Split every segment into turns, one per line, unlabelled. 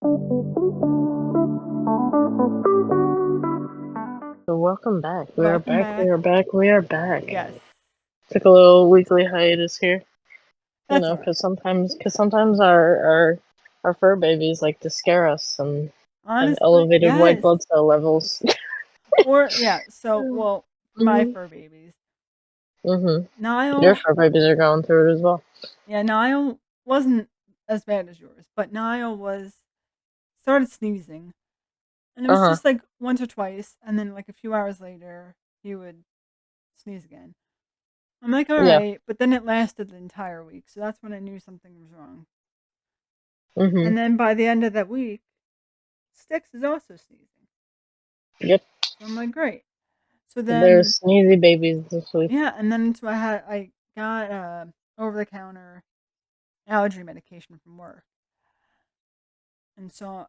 So welcome back. We are
Welcome
back. We
back.
are back. We are back.
Yes,
Took a little weekly hiatus here,
that's all
because
right.
sometimes our fur babies like to scare us and have
Honestly,
elevated white
yes.
blood cell levels.
Or yeah. So, well, my
Mhm.
fur babies.
Mhm. Your
Niall,
fur babies are going through it as well.
yeah, Niall wasn't as bad as yours, but Niall was started sneezing, and it
Uh
was
huh.
just like once or twice, and then like a few hours later, he would sneeze again. I'm like, all
Yeah.
right, but then it lasted the entire week, so that's when I knew something was wrong.
Mhm.
And then by the end of that week, Sticks is also sneezing.
Yep.
So I'm like, great. So then
There's sneezy babies this week.
yeah, and then so I got over the counter allergy medication from work, and so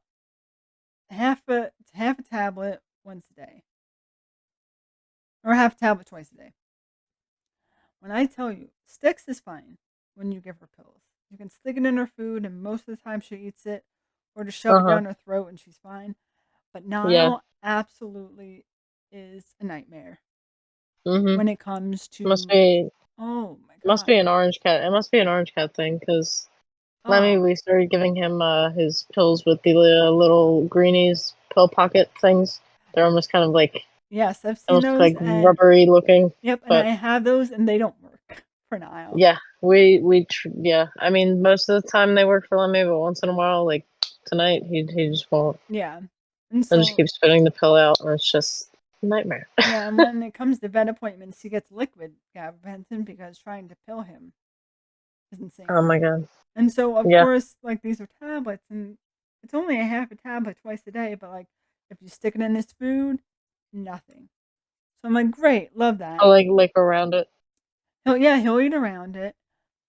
half a tablet once a day, or half a tablet twice a day. When I tell you, Sticks is fine when you give her pills. You can stick it in her food, and most of the time she eats it, or just shove
Uh
it
huh.
down her throat, and she's fine. But
Yeah.
Niall absolutely is a nightmare
Mhm.
when it comes
Must
to,
be
oh my
must
god,
be an orange cat. It must be an orange cat thing because Lemmy,
oh
we started giving him his pills with the little greenies pill pocket things. They're almost kind of
yes, I've seen
almost
those,
like
and
rubbery looking,
yep, and I
but
have those, and they don't work for Nile.
yeah, yeah. I mean, most of the time they work for Lemmy, but once in a while, like tonight, he just won't,
Yeah, and
and just
so
keeps spitting the pill out, and it's just a nightmare.
yeah, and when it comes to vet appointments, he gets liquid gabapentin because trying to pill him is insane.
Oh my god.
And so, of
Yeah.
course, like these are tablets, and it's only a half a tablet twice a day. But like, if you stick it in his food, nothing. So I'm like, great, love that.
I like around it.
He'll eat around it.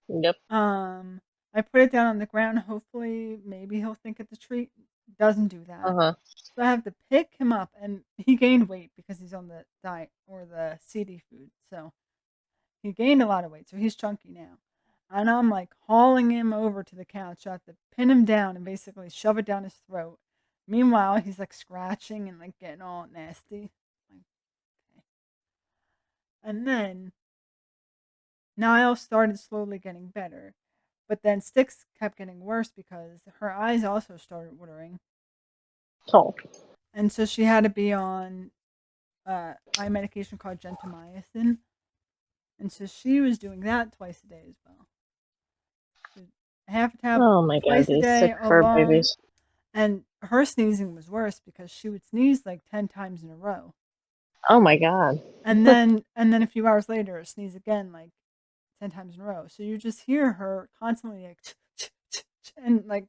Yep.
Um, I put it down on the ground. Hopefully, maybe he'll think it's a treat. Doesn't do
Uh
that.
huh.
So I have to pick him up, and he gained weight because he's on the diet or the CD food. So he gained a lot of weight. So he's chunky now. And I'm like hauling him over to the couch. I have to pin him down and basically shove it down his throat. Meanwhile, he's like scratching and like getting all nasty. Like, okay. And then Niall started slowly getting better. But then Sticks kept getting worse because her eyes also started watering.
So.
And so she had to be on eye medication called gentamicin. And so she was doing that twice a day as well. So half a tablet
Oh my god,
twice a
these sick
day
fur
alone.
babies.
And her sneezing was worse because she would sneeze like 10 times in a row.
Oh my god.
And then a few hours later sneeze again like 10 times in a row. So you just hear her constantly like and like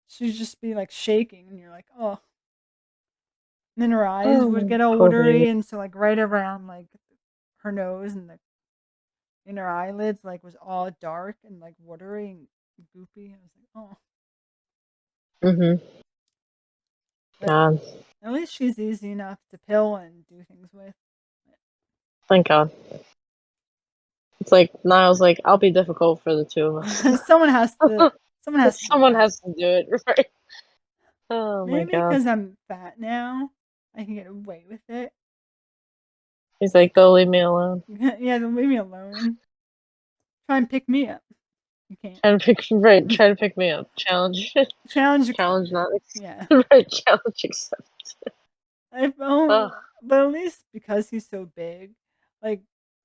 she'd just be like shaking and you're like, "Oh." And then her eyes would
Oh,
get all
poor
watery
baby.
and so like right around like her nose and the inner eyelids like was all dark and like watery and goopy. I was like, "Oh."
Mhm.
But
God.
at least she's easy enough to pill and do things with.
Thank God. It's like Niall's like, I'll be difficult for the two of us.
someone has to someone has to do
Someone
that.
has to do it, right? Oh my
Maybe
God.
because I'm fat now, I can get away with it.
He's like, go leave me alone.
Yeah, then leave me alone. Try and pick me up. You can't.
Try to pick me up. Challenge,
Challenge
challenge
accepted.
not,
Yeah.
right, challenge accepted.
I
Oh,
but at least because he's so big, like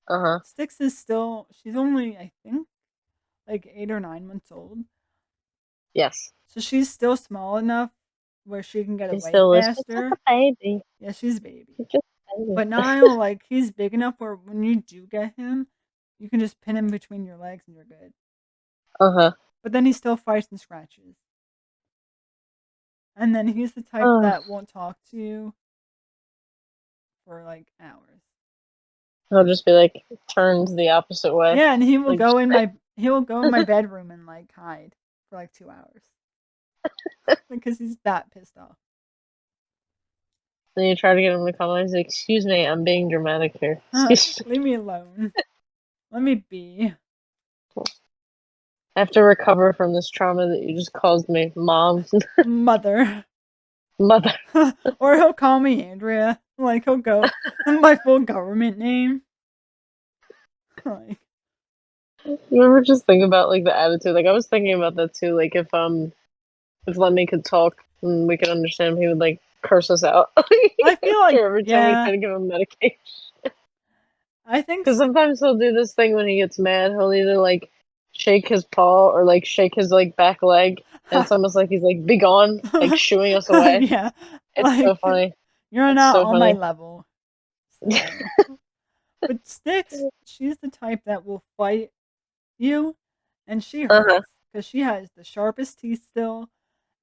uh-huh.
Sticks is still she's only I think like 8 or 9 months old.
Yes.
So she's still small enough where she can get
He
away
still is just like a
faster.
baby.
Yeah, she's a baby.
He's just a baby.
But Niall, like, he's big enough where when you do get him, you can just pin him between your legs and you're good.
Uh-huh.
But then he still fights and scratches. And then he's the type
Oh,
that won't talk to you for like hours.
he'll just be like, turns the opposite way.
Yeah, and
Like,
he will go in my bedroom and like hide for like 2 hours because he's that pissed off.
then you try to get him to come on. He's like, excuse me, I'm being dramatic here. Excuse me.
Leave me alone. Let me be.
I have to recover from this trauma that you just caused me, mom,
Mother.
mother.
Or he'll call me Andrea. Like he'll go my full government name. Like
You ever just think about like the attitude? Like I was thinking about that too. Like if Lemmy could talk and we could understand him, he would like curse us out
I feel like
after every time we
yeah.
try to give him medication.
I think
Because sometimes he'll do this thing when he gets mad. He'll either like shake his paw or like shake his like back leg, and it's almost like he's like be gone, like shooing us away.
yeah.
It's so
Like
funny.
you're
It's
not
so
on my
funny.
level. So but Sticks, she's the type that will fight you and she
Uh-huh.
hurts because she has the sharpest teeth still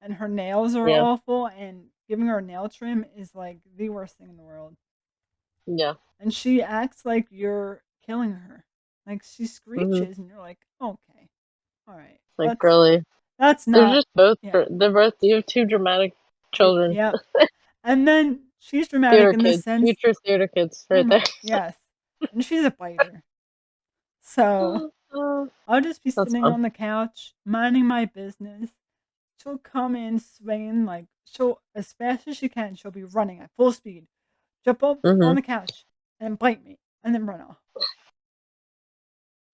and her nails are
Yeah.
awful and giving her a nail trim is like the worst thing in the world.
Yeah.
And she acts like you're killing her. Like she
Hmm.
screeches and you're like, "Okay. All right.
Like really.
That's
They're
not
just both
yeah.
they're both you have two dramatic children.
Yep." And then she's dramatic
Theater
in the
kids.
sense,
Future theater kids
oh
right
my
there.
yes. And she's a biter. So,
Oh,
I'll just be
that's
sitting
fun.
on the couch minding my business. She'll come in swinging like she'll as fast as she can. She'll be running at full speed, jump up on
Hmm.
the couch, and bite me, and then run off.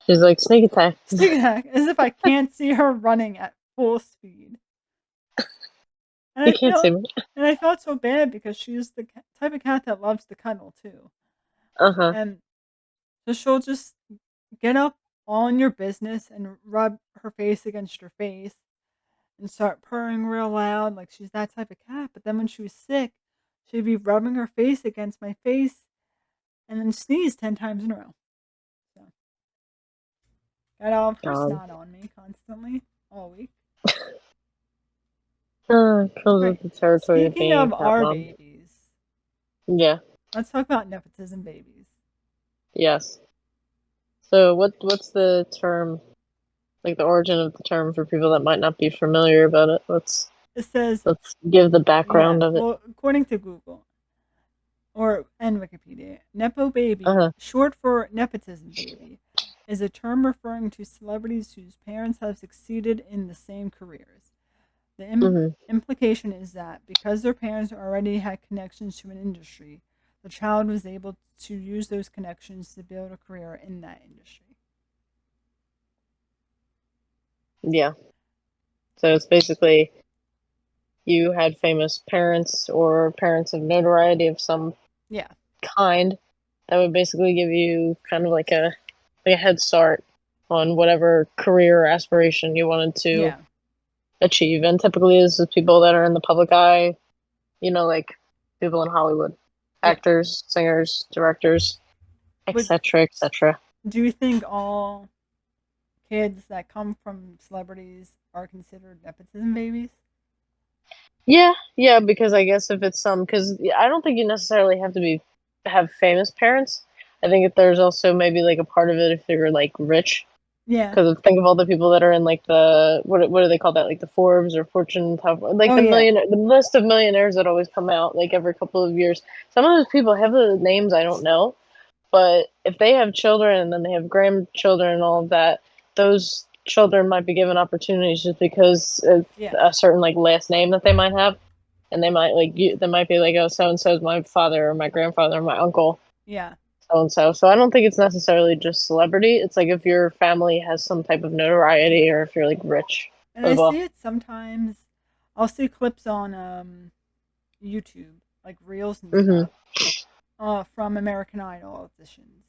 She's like sneak attack.
Sneak attack, as if I can't see her running at full speed. And
You can't see me.
I felt so bad because she's the type of cat that loves to cuddle too.
Uh-huh.
And so she'll just get up all in your business and rub her face against your face and start purring real loud like she's that type of cat. But then when she was sick, she'd be rubbing her face against my face and then sneeze 10 times in a row. So got all of her
God.
snot on me constantly all week.
Comes with
Right.
the territory of
Speaking
being
of
a cat
our
mom.
babies,
Yeah.
let's talk about nepotism babies.
Yes. So what's the term, like the origin of the term for people that might not be familiar about it?
It says,
Let's give the
yeah,
background of it.
well, according to Google and Wikipedia, Nepo baby,
Uh-huh.
short for nepotism baby, is a term referring to celebrities whose parents have succeeded in the same careers. The
Hmm.
implication is that because their parents already had connections to an industry, the child was able to use those connections to build a career in that industry.
Yeah. So it's basically you had famous parents or parents of notoriety of some
Yeah,
kind that would basically give you kind of like a head start on whatever career or aspiration you wanted to
yeah.
achieve. And typically this is people that are in the public eye, like people in Hollywood,
Yeah.
actors, singers, directors,
But
etc., etc.
do you think all kids that come from celebrities are considered nepotism babies?
Yeah, yeah, because I guess if it's because I don't think you necessarily have to have famous parents. I think that there's also maybe like a part of it if you're like rich.
Yeah.
Because think of all the people that are in like the what do they call that? Like the Forbes or Fortune top, like
Oh yeah.
the list of millionaires that always come out like every couple of years. Some of those people have the names I don't know, but if they have children and then they have grandchildren and all of that, those children might be given opportunities just because of
Yeah.
a certain like last name that they might have, and they might they might be like, oh, so and so is my father or my grandfather or my uncle
Yeah.
so and so. So I don't think it's necessarily just celebrity. It's like if your family has some type of notoriety or if you're like rich
And I
as well.
see it sometimes. I'll see clips on YouTube, like reels and
Hmm.
stuff, from American Idol auditions.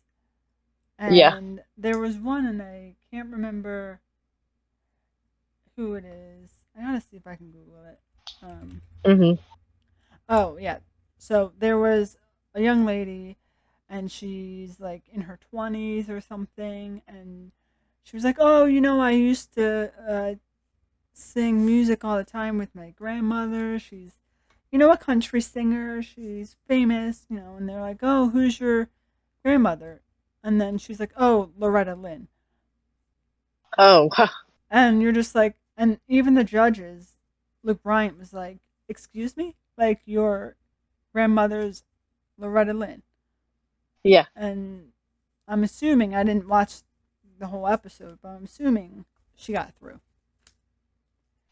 Yeah.
And there was one, and I can't remember who it is. I gotta see if I can Google it. Um,
Hmm.
oh yeah. So there was a young lady, and she's like in her 20s or something, and she was like, "Oh, I used to sing music all the time with my grandmother. She's, a country singer. She's famous, And they're like, "Oh, who's your grandmother?" And then she's like, "Oh, Loretta Lynn."
Oh.
And you're just like, and even the judges, Luke Bryant was like, "Excuse me, like your grandmother's Loretta Lynn."
Yeah.
And I'm assuming I didn't watch the whole episode, but I'm assuming she got through.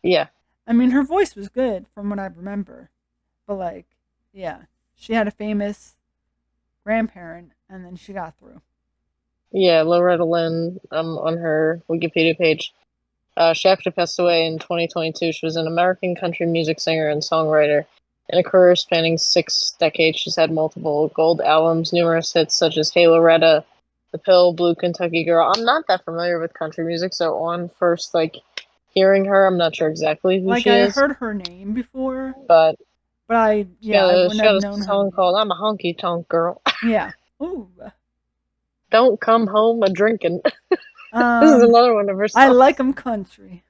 Yeah.
I mean, her voice was good from what I remember, but like, yeah, she had a famous grandparent, and then she got through.
Yeah, Loretta Lynn, on her Wikipedia page. She actually passed away in 2022. She was an American country music singer and songwriter. In a career spanning 6 decades, she's had multiple gold albums, numerous hits such as Hey Loretta, The Pill, Blue Kentucky Girl. I'm not that familiar with country music, so on first hearing her, I'm not sure exactly who
Like,
she
I
is,
heard her name before,
but
but I
she
yeah, I wouldn't have
got a
known her
song called
music.
"I'm a Honky Tonk Girl."
Yeah. Ooh.
Don't come home a drinking. This is
Um,
another one of her
I like
songs.
'em country.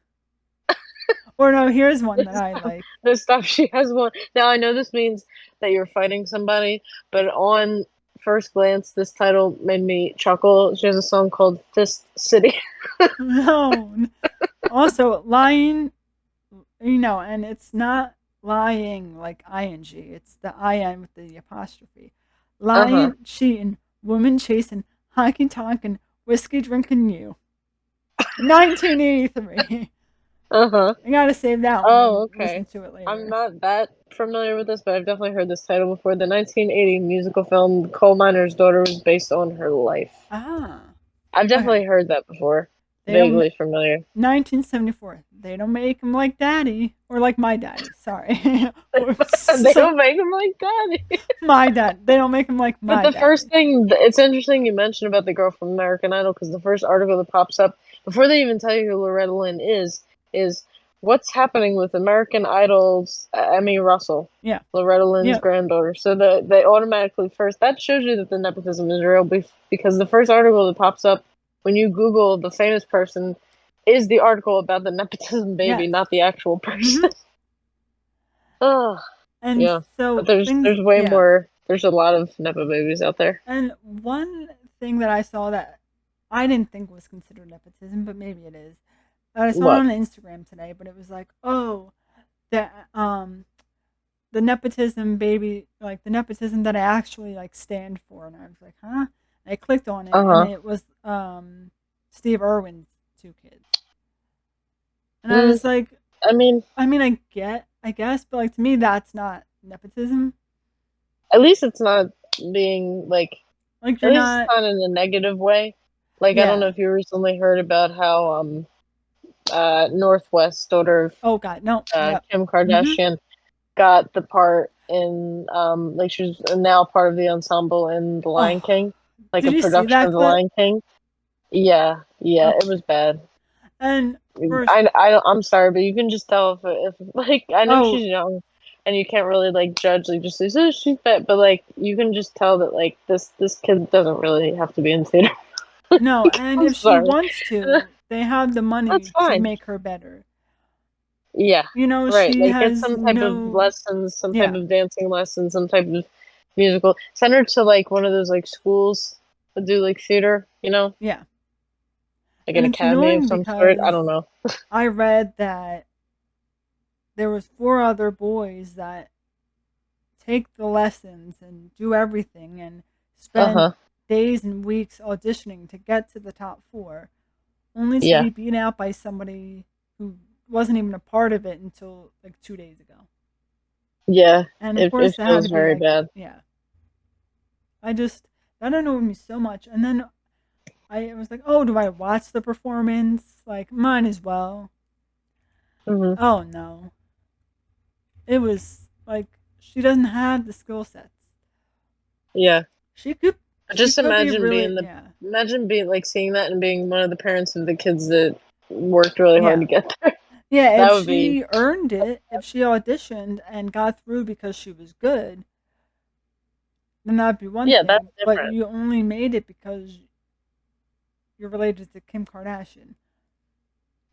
Or no, here's one that I
Stuff,
like.
this stuff she has one. Now I know this means that you're fighting somebody, but on first glance, this title made me chuckle. She has a song called "Fist City."
No. Also, lying, and it's not lying like ing. It's the in with the apostrophe.
Uh huh.
Lying, cheating, woman chasing, honky tonkin', whiskey drinking you. 1983.
Uh huh.
I gotta save that one
Oh,
and listen
okay.
to it
I'm
later.
not that familiar with this, but I've definitely heard this title before. The 1980 musical film "The Coal Miner's Daughter" was based on her life.
Ah,
I've
okay.
definitely heard that before.
They don't.
Vaguely familiar.
1974. They don't make him like daddy or like my daddy. Sorry.
They
So,
don't make them like that.
my dad. They don't make him like
But
my
the first
daddy.
thing, it's interesting you mentioned about the girl from American Idol because the first article that pops up before they even tell you who Loretta Lynn is what's happening with American Idol's Emmy Russell,
Yeah.
Loretta Lynn's
Yep.
granddaughter. So they automatically first that shows you that the nepotism is real because the first article that pops up when you Google the famous person is the article about the nepotism baby,
Yes.
not the actual
Hmm.
person. Oh,
And
yeah. But
so things.
there's way
Yeah.
more. There's a lot of nepo babies out there.
And one thing that I saw that I didn't think was considered nepotism, but maybe it is. I saw
What?
on Instagram today, but it was like, oh, the the nepotism baby, like the nepotism that I actually like stand for, and I was like, huh? And I clicked on it, and
Uh-huh.
it was Steve Irwin's two kids, and I
Mm,
was like,
I mean,
I mean, I guess, but like to me, that's not nepotism.
at least it's not being
Like
at
you're
least it's
not,
not in a negative way. Like I don't know
yeah.
if you recently heard about how Northwest, daughter of
Oh God, no, yep.
Kim
Mm-hmm.
Kardashian, got the part in like she's now part of the ensemble in The Lion
Oh,
King, like
did
a
you see
production
that
of The
clip?
Lion King. Yeah, yeah,
Oh,
it was bad.
and first,
I'm sorry, but you can just tell if like I know
oh
she's young, and you can't really judge just say oh, she's fat, but you can just tell that this kid doesn't really have to be in theater.
no, and
I'm
if she
sorry,
wants to, they have the
that's
money to
fine.
make her better.
Yeah, right.
She
Like get
has
some type of
no,
lessons, some type
yeah,
of dancing lessons, some type of musical. Send her to one of those schools that do theater,
yeah.
like an
And it's
academy of
annoying
some sort. I
because
don't know.
I read that there was four other boys that take the lessons and do everything and
Uh
spend
huh.
days and weeks auditioning to get to the top four, only to
Yeah.
be beat out by somebody who wasn't even a part of it until like 2 days ago.
Yeah.
And of
It
course, that had
feels
to be
very
like,
bad.
yeah. I just that annoyed me so much. And then I was like, oh, do I watch the performance? Like, might as well.
Hmm.
Oh no, it was like she doesn't have the skill sets.
Yeah.
She could she
Just
could be
imagine
really, yeah.
being seeing that and being one of the parents of the kids that worked really hard to
Yeah.
get there.
Yeah, if
That would be
she earned it, if she auditioned and got through because she was good, then that'd be one
yeah, that's
thing. But
different.
you only made it because you're related to Kim Kardashian.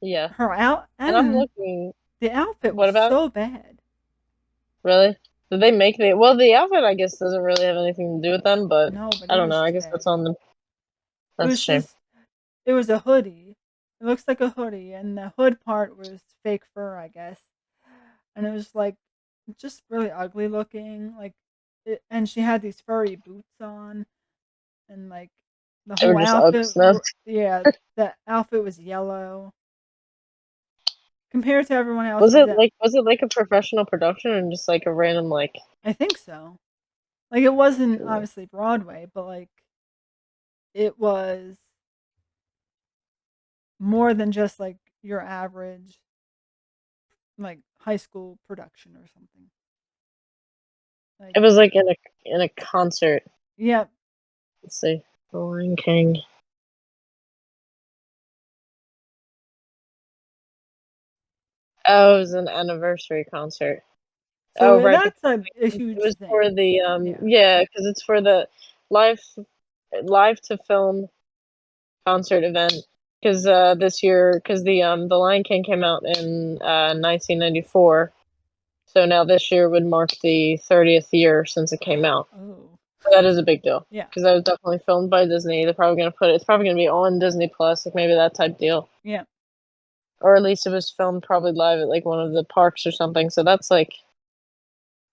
Yeah.
Her out
And I'm
and
looking
the outfit
what
was
about it?
so bad.
Really? Did they make the outfit I guess doesn't really have anything to do with them, but
No, but
I
it
don't know.
was
I
just
guess that's
bad.
on them.
It
That's a
was
shame.
just it was a hoodie. It looks like a hoodie, and the hood part was fake fur, I guess. And it was like just really ugly looking. And she had these furry boots on, and like the
They were
whole
just
outfit.
Uggs snubbed.
Yeah, the outfit was yellow. compared to everyone else, that
Was it like a professional production or just like a random like
I think so. Like it wasn't obviously Broadway, but like it was more than just like your average like high school production or something. Like
it was like in a concert.
yeah,
Let's see. The Lion King. Oh, it was an anniversary concert. Oh,
so
right,
that's
because
a
it
huge
was for
thing.
the
Yeah.
yeah, because it's for the live live to film concert event. Because this year, because the Lion King came out in 1994, so now this year would mark the 30th year since it came out.
Oh.
So that is a big deal
Yeah.
because that was definitely filmed by Disney. They're probably gonna put it. It's probably gonna be on Disney Plus, like maybe that type deal,
Yeah.
or at least it was filmed probably live at like one of the parks or something. So that's like,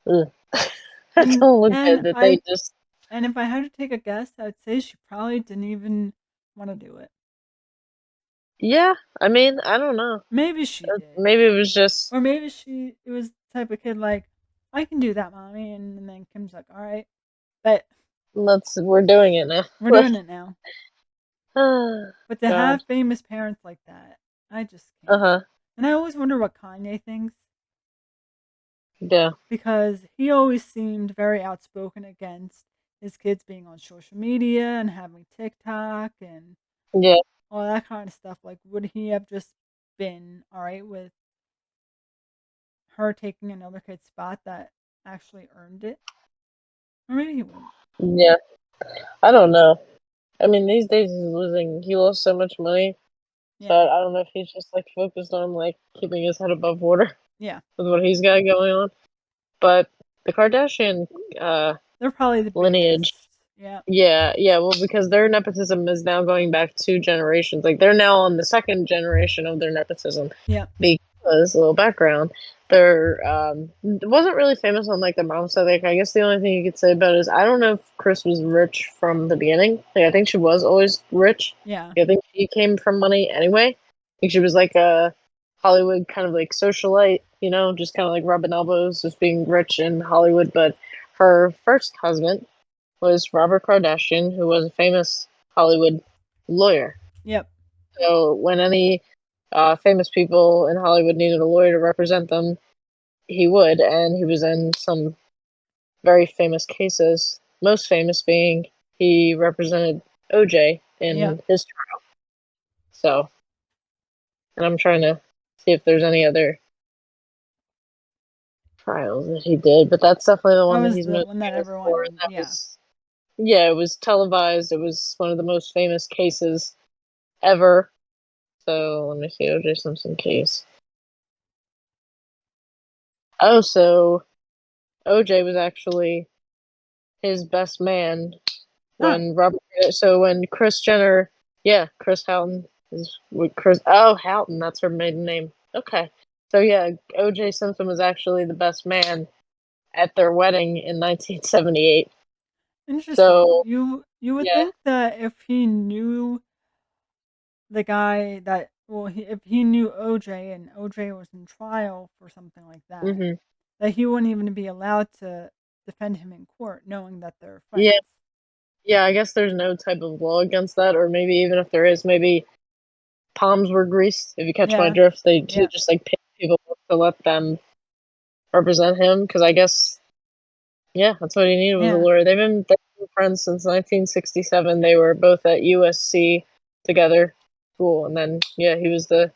ugh. That
And
don't look good.
and
That they
I
just
and if I had to take a guess, I'd say she probably didn't even want to do it.
yeah. I mean, I don't know.
Maybe she did.
Maybe it was just
Or maybe she it was the type of kid like, I can do that, mommy, and then Kim's like, all right, but
we're doing it now.
we're
Like,
doing it now.
oh,
But to
God.
have famous parents like that, I just
Uh
can't.
huh.
And I always wonder what Kanye thinks
Yeah.
because he always seemed very outspoken against his kids being on social media and having TikTok and
Yeah.
all that kind of stuff. Like, would he have just been all right with her taking another kid's spot that actually earned it? Or maybe he wouldn't.
Yeah. I don't know. I mean, these days he lost so much money. So
Yeah.
I don't know if he's just like focused on like keeping his head above water
Yeah.
with what he's got going on. But the Kardashian uh,
They're probably the
lineage,
biggest. Yeah.
yeah, yeah. Well, because their nepotism is now going back 2 generations. Like they're now on the second generation of their nepotism.
Yeah.
Because a little background, they're wasn't really famous on like the mom side. Like I guess the only thing you could say about it is I don't know if Chris was rich from the beginning. Like I think she was always rich.
Yeah.
I think she came from money anyway. I think she was like a Hollywood kind of like socialite, just kind of like rubbing elbows, just being rich in Hollywood. But her first husband was Robert Kardashian, who was a famous Hollywood lawyer.
Yep.
So when any famous people in Hollywood needed a lawyer to represent them, he would, and he was in some very famous cases. Most famous being he represented OJ
Yep.
in his trial. So, and I'm trying to see if there's any other trials that he did, but that's definitely the
That
one that
was
he's
the
most
one that
famous for. And
everyone,
that
yeah.
was, yeah, it was televised. It was one of the most famous cases ever. So let me see, OJ Simpson case. Oh, so OJ was actually his best man
Huh.
when Robert. So when Chris Jenner, yeah, Chris Houghton is with Chris. Oh, Houghton, that's her maiden name. Okay, so yeah, O.J. Simpson was actually the best man at their wedding in 1978.
Interesting.
So
You would
yeah,
think that if he knew the guy that well, if he knew OJ and OJ was in trial for something like that,
hmm
that he wouldn't even be allowed to defend him in court, knowing that they're
yeah,
friends.
yeah. I guess there's no type of law against that, or maybe even if there is, maybe palms were greased. If you catch my
Yeah.
drift, they
Yeah.
just like pay people to let them represent him because I guess yeah, that's what he needed was a
Yeah.
lawyer. They've been friends since 1967. They were both at USC together, school, and then yeah, he was the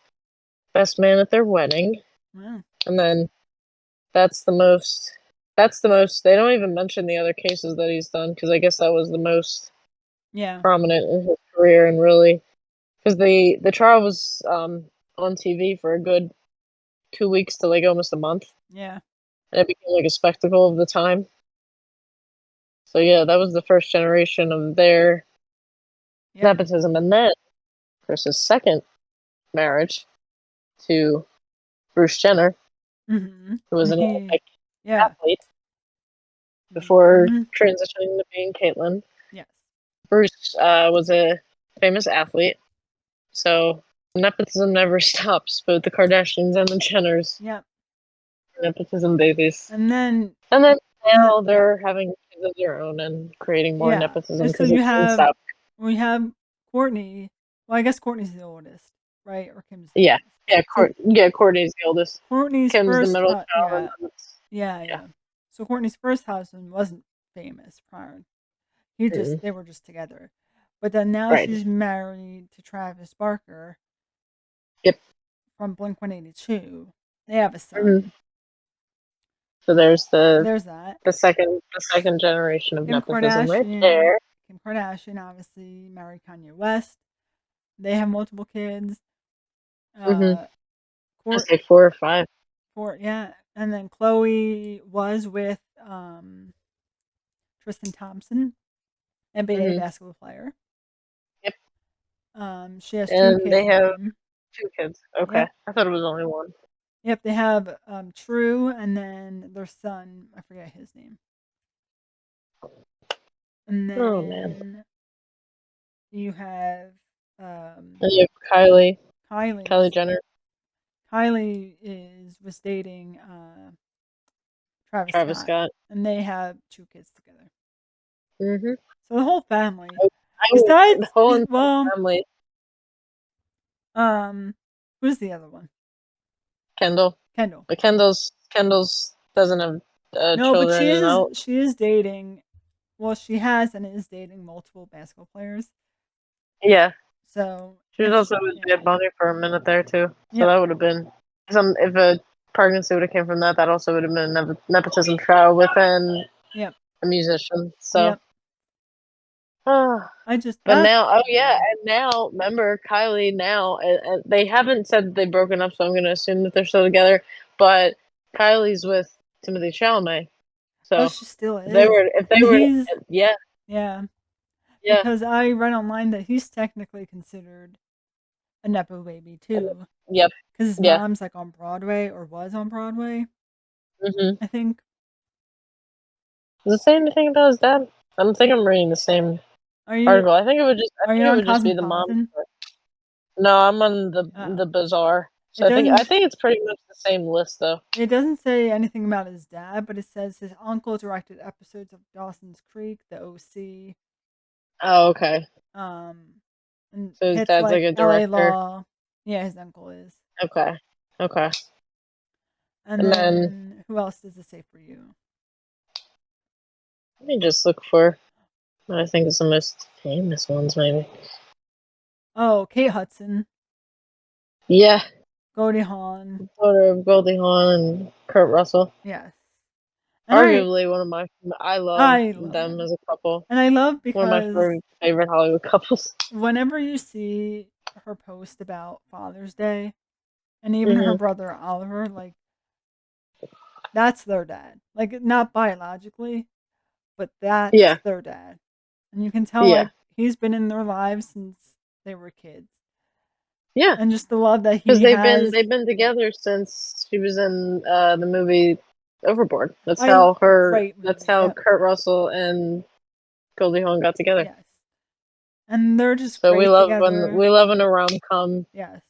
best man at their wedding.
Wow.
And then that's the most. That's the most. They don't even mention the other cases that he's done because I guess that was the most
Yeah.
prominent in his career and really because the trial was on TV for a good 2 weeks to like almost a month,
Yeah.
and it became like a spectacle of the time. So yeah, that was the first generation of their
Yep.
nepotism, and then Chris's second marriage to Bruce Jenner,
Mhm.
who was
And
an
he
Olympic
yeah.
athlete before
Mhm.
transitioning to being Caitlyn.
Yes.
Bruce was a famous athlete, so Nepotism never stops, both the Kardashians and the Jenners.
Yep.
Nepotism babies.
And then
And then now
yeah.
they're having kids of their own and creating more
Yeah.
nepotism
And so
because it doesn't stop.
we have Courtney. Well, I guess Courtney's the oldest, right? Or Kim's the
Yeah.
oldest. So
Courtney's the oldest.
Courtney's
Kim's the
first
middle child, and
yeah.
then it's,
Yeah,
yeah.
yeah. So Courtney's first husband wasn't famous prior. He just
Mm-mm.
they were just together. But then now
Right.
she's married to Travis Barker
Yep.
from Blink 182. They have a
Mm-hmm.
son.
So there's
There's that.
the second generation of
Kim
nepotism right
Kardashian.
there.
Kim Kardashian obviously married Kanye West. They have multiple kids.
Mm-hmm.
Uh,
I
Court
say 4 or 5.
yeah, and then Chloe was with Tristan Thompson, NBA
Mm-hmm.
basketball player.
Yep.
She has two
And
kids
they
with
have
him.
2 kids. Okay.
Yep,
I thought it was only one.
yep. They have True, and then their son. I forget his name. And
Oh man.
then you have
And you have Kylie
Kylie's.
Jenner,
Kylie was dating Travis
Travis
Scott,
Scott.
and they have 2 kids together.
Mm-hmm.
So the whole family,
The
besides,
whole entire
well,
family.
who's the other one?
Kendall.
Kendall.
But Kendall's doesn't have
No, but
children, and I'll.
she is dating. Well, she has and is dating multiple basketball players.
Yeah.
So
She was also with
yeah,
Bad Bunny for a minute there too. So
yep,
that would have been some if a pregnancy would have came from that. That also would have been a nepotism trial within
yep,
a musician. So,
yep.
but
I just
now, oh
that's
yeah,
weird.
and now remember Kylie. Now, and they haven't said that they've broken up, so I'm going to assume that they're still together. But Kylie's with Timothy Chalamet.
Oh,
So
she still is,
if they
and
were,
he's
yeah,
yeah.
yeah,
Because I read online that he's technically considered a nepo baby too,
yep,
because his
yeah.
mom's like on Broadway or was on Broadway,
Mm-hmm.
I think.
Does it say anything about his dad? I don't think I'm reading the same
Are you
article. I think
are you
it
on
would just be the mom.
Cosmopolitan?
No, I'm on
Oh,
the bazaar.
it
So I
doesn't
think it's pretty much the same list though.
it doesn't say anything about his dad, but it says his uncle directed episodes of Dawson's Creek, The OC,
Oh, okay.
um, and
So his
hits
dad's like
like
a
L.A.
director.
Law. Yeah, his uncle is.
Okay. Okay.
And
And then
then who else does it say for you?
let me just look for what I think is the most famous ones maybe.
Oh, Kate Hudson,
Yeah.
Goldie Hawn.
Daughter of Goldie Hawn and Kurt Russell.
Yes. And
Arguably one of my I love
I love
them
them.
as a couple.
And I love
One of my
because
favorite Hollywood couples.
whenever you see her post about Father's Day and even her
Hmm.
brother Oliver, like that's their dad. Like not biologically, but that's
Yeah.
their dad. And you can tell
Yeah.
like he's been in their lives since they were kids.
Yeah.
And just the love that
Because
he has.
they've been together since she was in the movie Overboard.
Great
That's
movie.
how
Yep.
Kurt Russell and Goldie Hawn got together.
Yes. And they're just
So
great together.
we love when a rom com
Yes.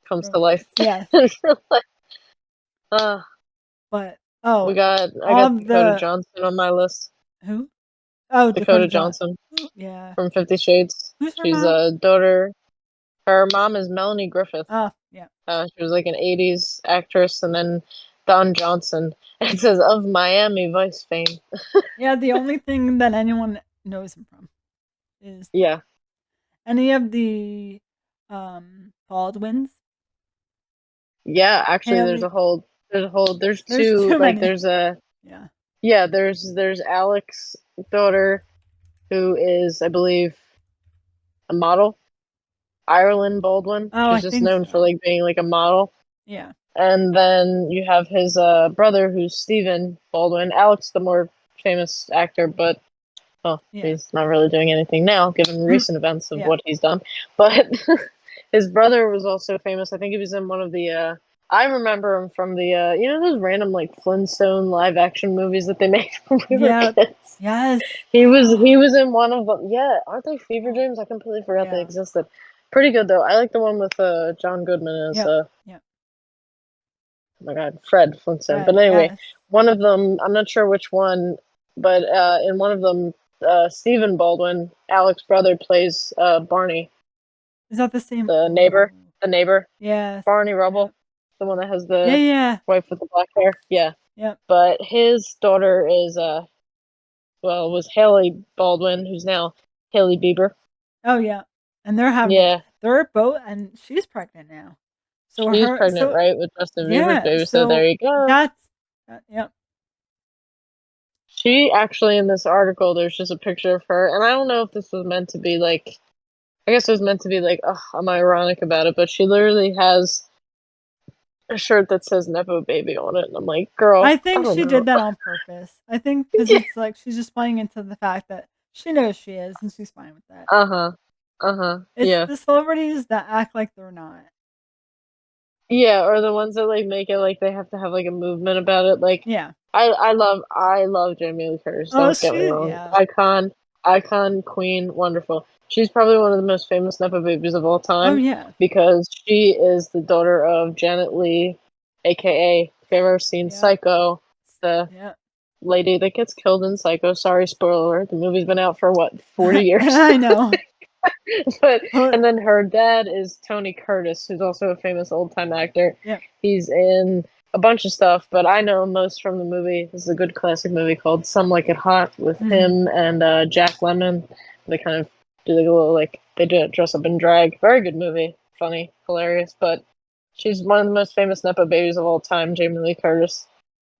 comes to life.
Romance. Yes.
uh,
But oh,
I got
all of
Dakota
the
Johnson on my list.
who? Oh, Dakota
Dakota
John.
Johnson
Yeah.
from 50 Shades.
Who's her
She's
mom?
a daughter. Her mom is Melanie Griffith.
Oh, yeah.
She was like an 80s actress, and then Don Johnson. It says of Miami Vice fame.
Yeah, the only thing that anyone knows him from is
Yeah.
any of the Baldwins.
Yeah, actually
Haley.
there's
There's
two,
too
like
many.
there's a
Yeah.
yeah, there's Alex's daughter who is, I believe, a model. Ireland Baldwin.
Oh, I
She's just
think
known for
so.
like being like a model.
Yeah.
And then you have his brother who's Stephen Baldwin. Alex the more famous actor, but well,
Yeah.
he's not really doing anything now given recent events of
Yeah.
what he's done. But his brother was also famous. I think he was in one of the I remember him from the you know those random like Flintstone live action movies that they made when we were
Yeah.
kids.
Yes.
He was in one of them. Yeah, aren't they Fever
Oh,
Dreams? I completely forgot they
yeah.
existed. Pretty good though. I like the one with John Goodman as
Yep. Yep.
oh my god, Fred Flintstone. But
Fred.
anyway,
Yes.
one of them, I'm not sure which one, but in one of them, Stephen Baldwin, Alec's brother, plays Barney,
Is that the same?
the neighbor,
Oh.
the neighbor,
Yes.
Barney
Yep.
Rubble, the one that has
Yeah.
the
Yeah.
wife with the black hair. Yeah,
Yep.
but his daughter is well, was Haley Baldwin, who's now Haley Bieber.
Oh yeah. And they're having
Yeah,
they're both, and she's pregnant now. So
she's
her
pregnant,
so
right, with Justin Bieber's
yeah.
baby. So there
So
you go.
that's yep.
She actually in this article, there's just a picture of her, and I don't know if this was meant to be like. I guess it was meant to be like, oh, I'm ironic about it, but she literally has a shirt that says Nepo Baby on it, and I'm like,
I
girl, I
think
don't
she did
know.
that on purpose. I think because it's like she's just playing into the fact that she knows she is, and she's fine with that.
Uh huh. Uh huh.
It's
Yeah.
the celebrities that act like they're not.
Yeah, or the ones that like make it like they have to have like a movement about it. Like,
Yeah.
I love Jamie Lee Curtis.
Oh,
Don't get me
she
wrong.
yeah.
Icon, queen, wonderful. She's probably one of the most famous Nepo babies of all
Oh
time
yeah.
because she is the daughter of Janet Leigh, aka if you've ever seen
Yeah.
Psycho, the
Yeah.
lady that gets killed in Psycho. Sorry, spoiler alert. The movie's been out for what, 40 years?
I know.
But
But
and then her dad is Tony Curtis, who's also a famous old time actor.
yeah.
He's in a bunch of stuff, but I know him most from the movie. This is a good classic movie called Some Like It Hot with
Mhm.
him and Jack Lemmon. They kind of do like a little like they do dress up in drag. Very good movie, funny, hilarious. But she's one of the most famous nepo babies of all time, Jamie Lee Curtis.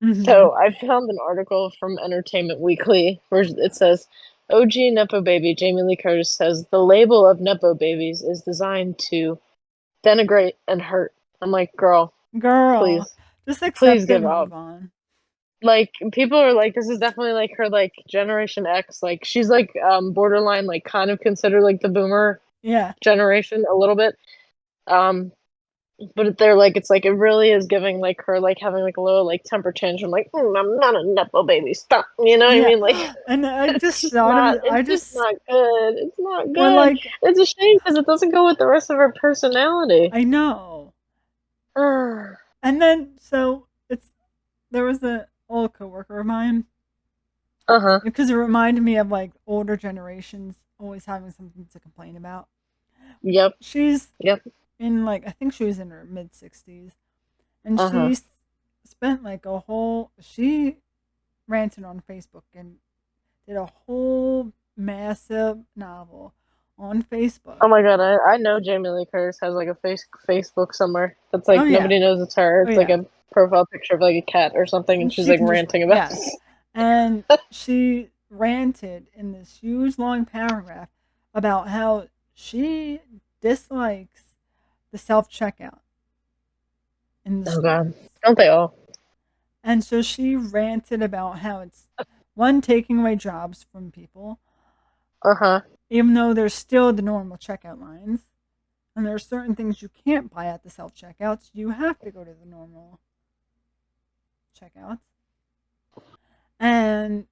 Mhm.
So I found an article from Entertainment Weekly where it says OG Nepo Baby Jamie Lee Curtis says the label of Nepo babies is designed to denigrate and hurt. I'm like, girl,
Girl,
please,
just
please
accept it
give
and
up.
move on.
Like people are like, this is definitely like her like Generation X. Like she's like borderline like kind of considered like the boomer
Yeah.
generation a little bit. Um but they're like it's like it really is giving like her like having like a little like temper tantrum like I'm not a nepo baby stop you know what I
Yeah.
mean like
And I
it's
just
just
thought of
not
it. I
it's just
just
not good it's not
or
good
like
it's a shame because it doesn't go with the rest of her personality.
I know.
Uh-huh.
And then so it's there was a old coworker of mine because it reminded me of like older generations always having something to complain about.
Yep.
She's
Yep.
in like I think she was in her mid 60s and
Uh-huh.
she spent like a whole she ranted on Facebook and did a whole massive novel on Facebook.
Oh my god, I know Jamie Lee Curtis has like a Facebook somewhere that's
Oh
like
yeah.
nobody knows it's her.
Oh
It's like
yeah.
a profile picture of like a cat or something and
And
she's
she
like
can just
ranting
rant.
about
Yes.
it.
And she ranted in this huge long paragraph about how she dislikes the self checkout in the
Oh god.
stores.
Don't they all?
And so she ranted about how it's one taking away jobs from people,
Uh-huh.
even though there's still the normal checkout lines. And there are certain things you can't buy at the self checkouts. You have to go to the normal checkouts. And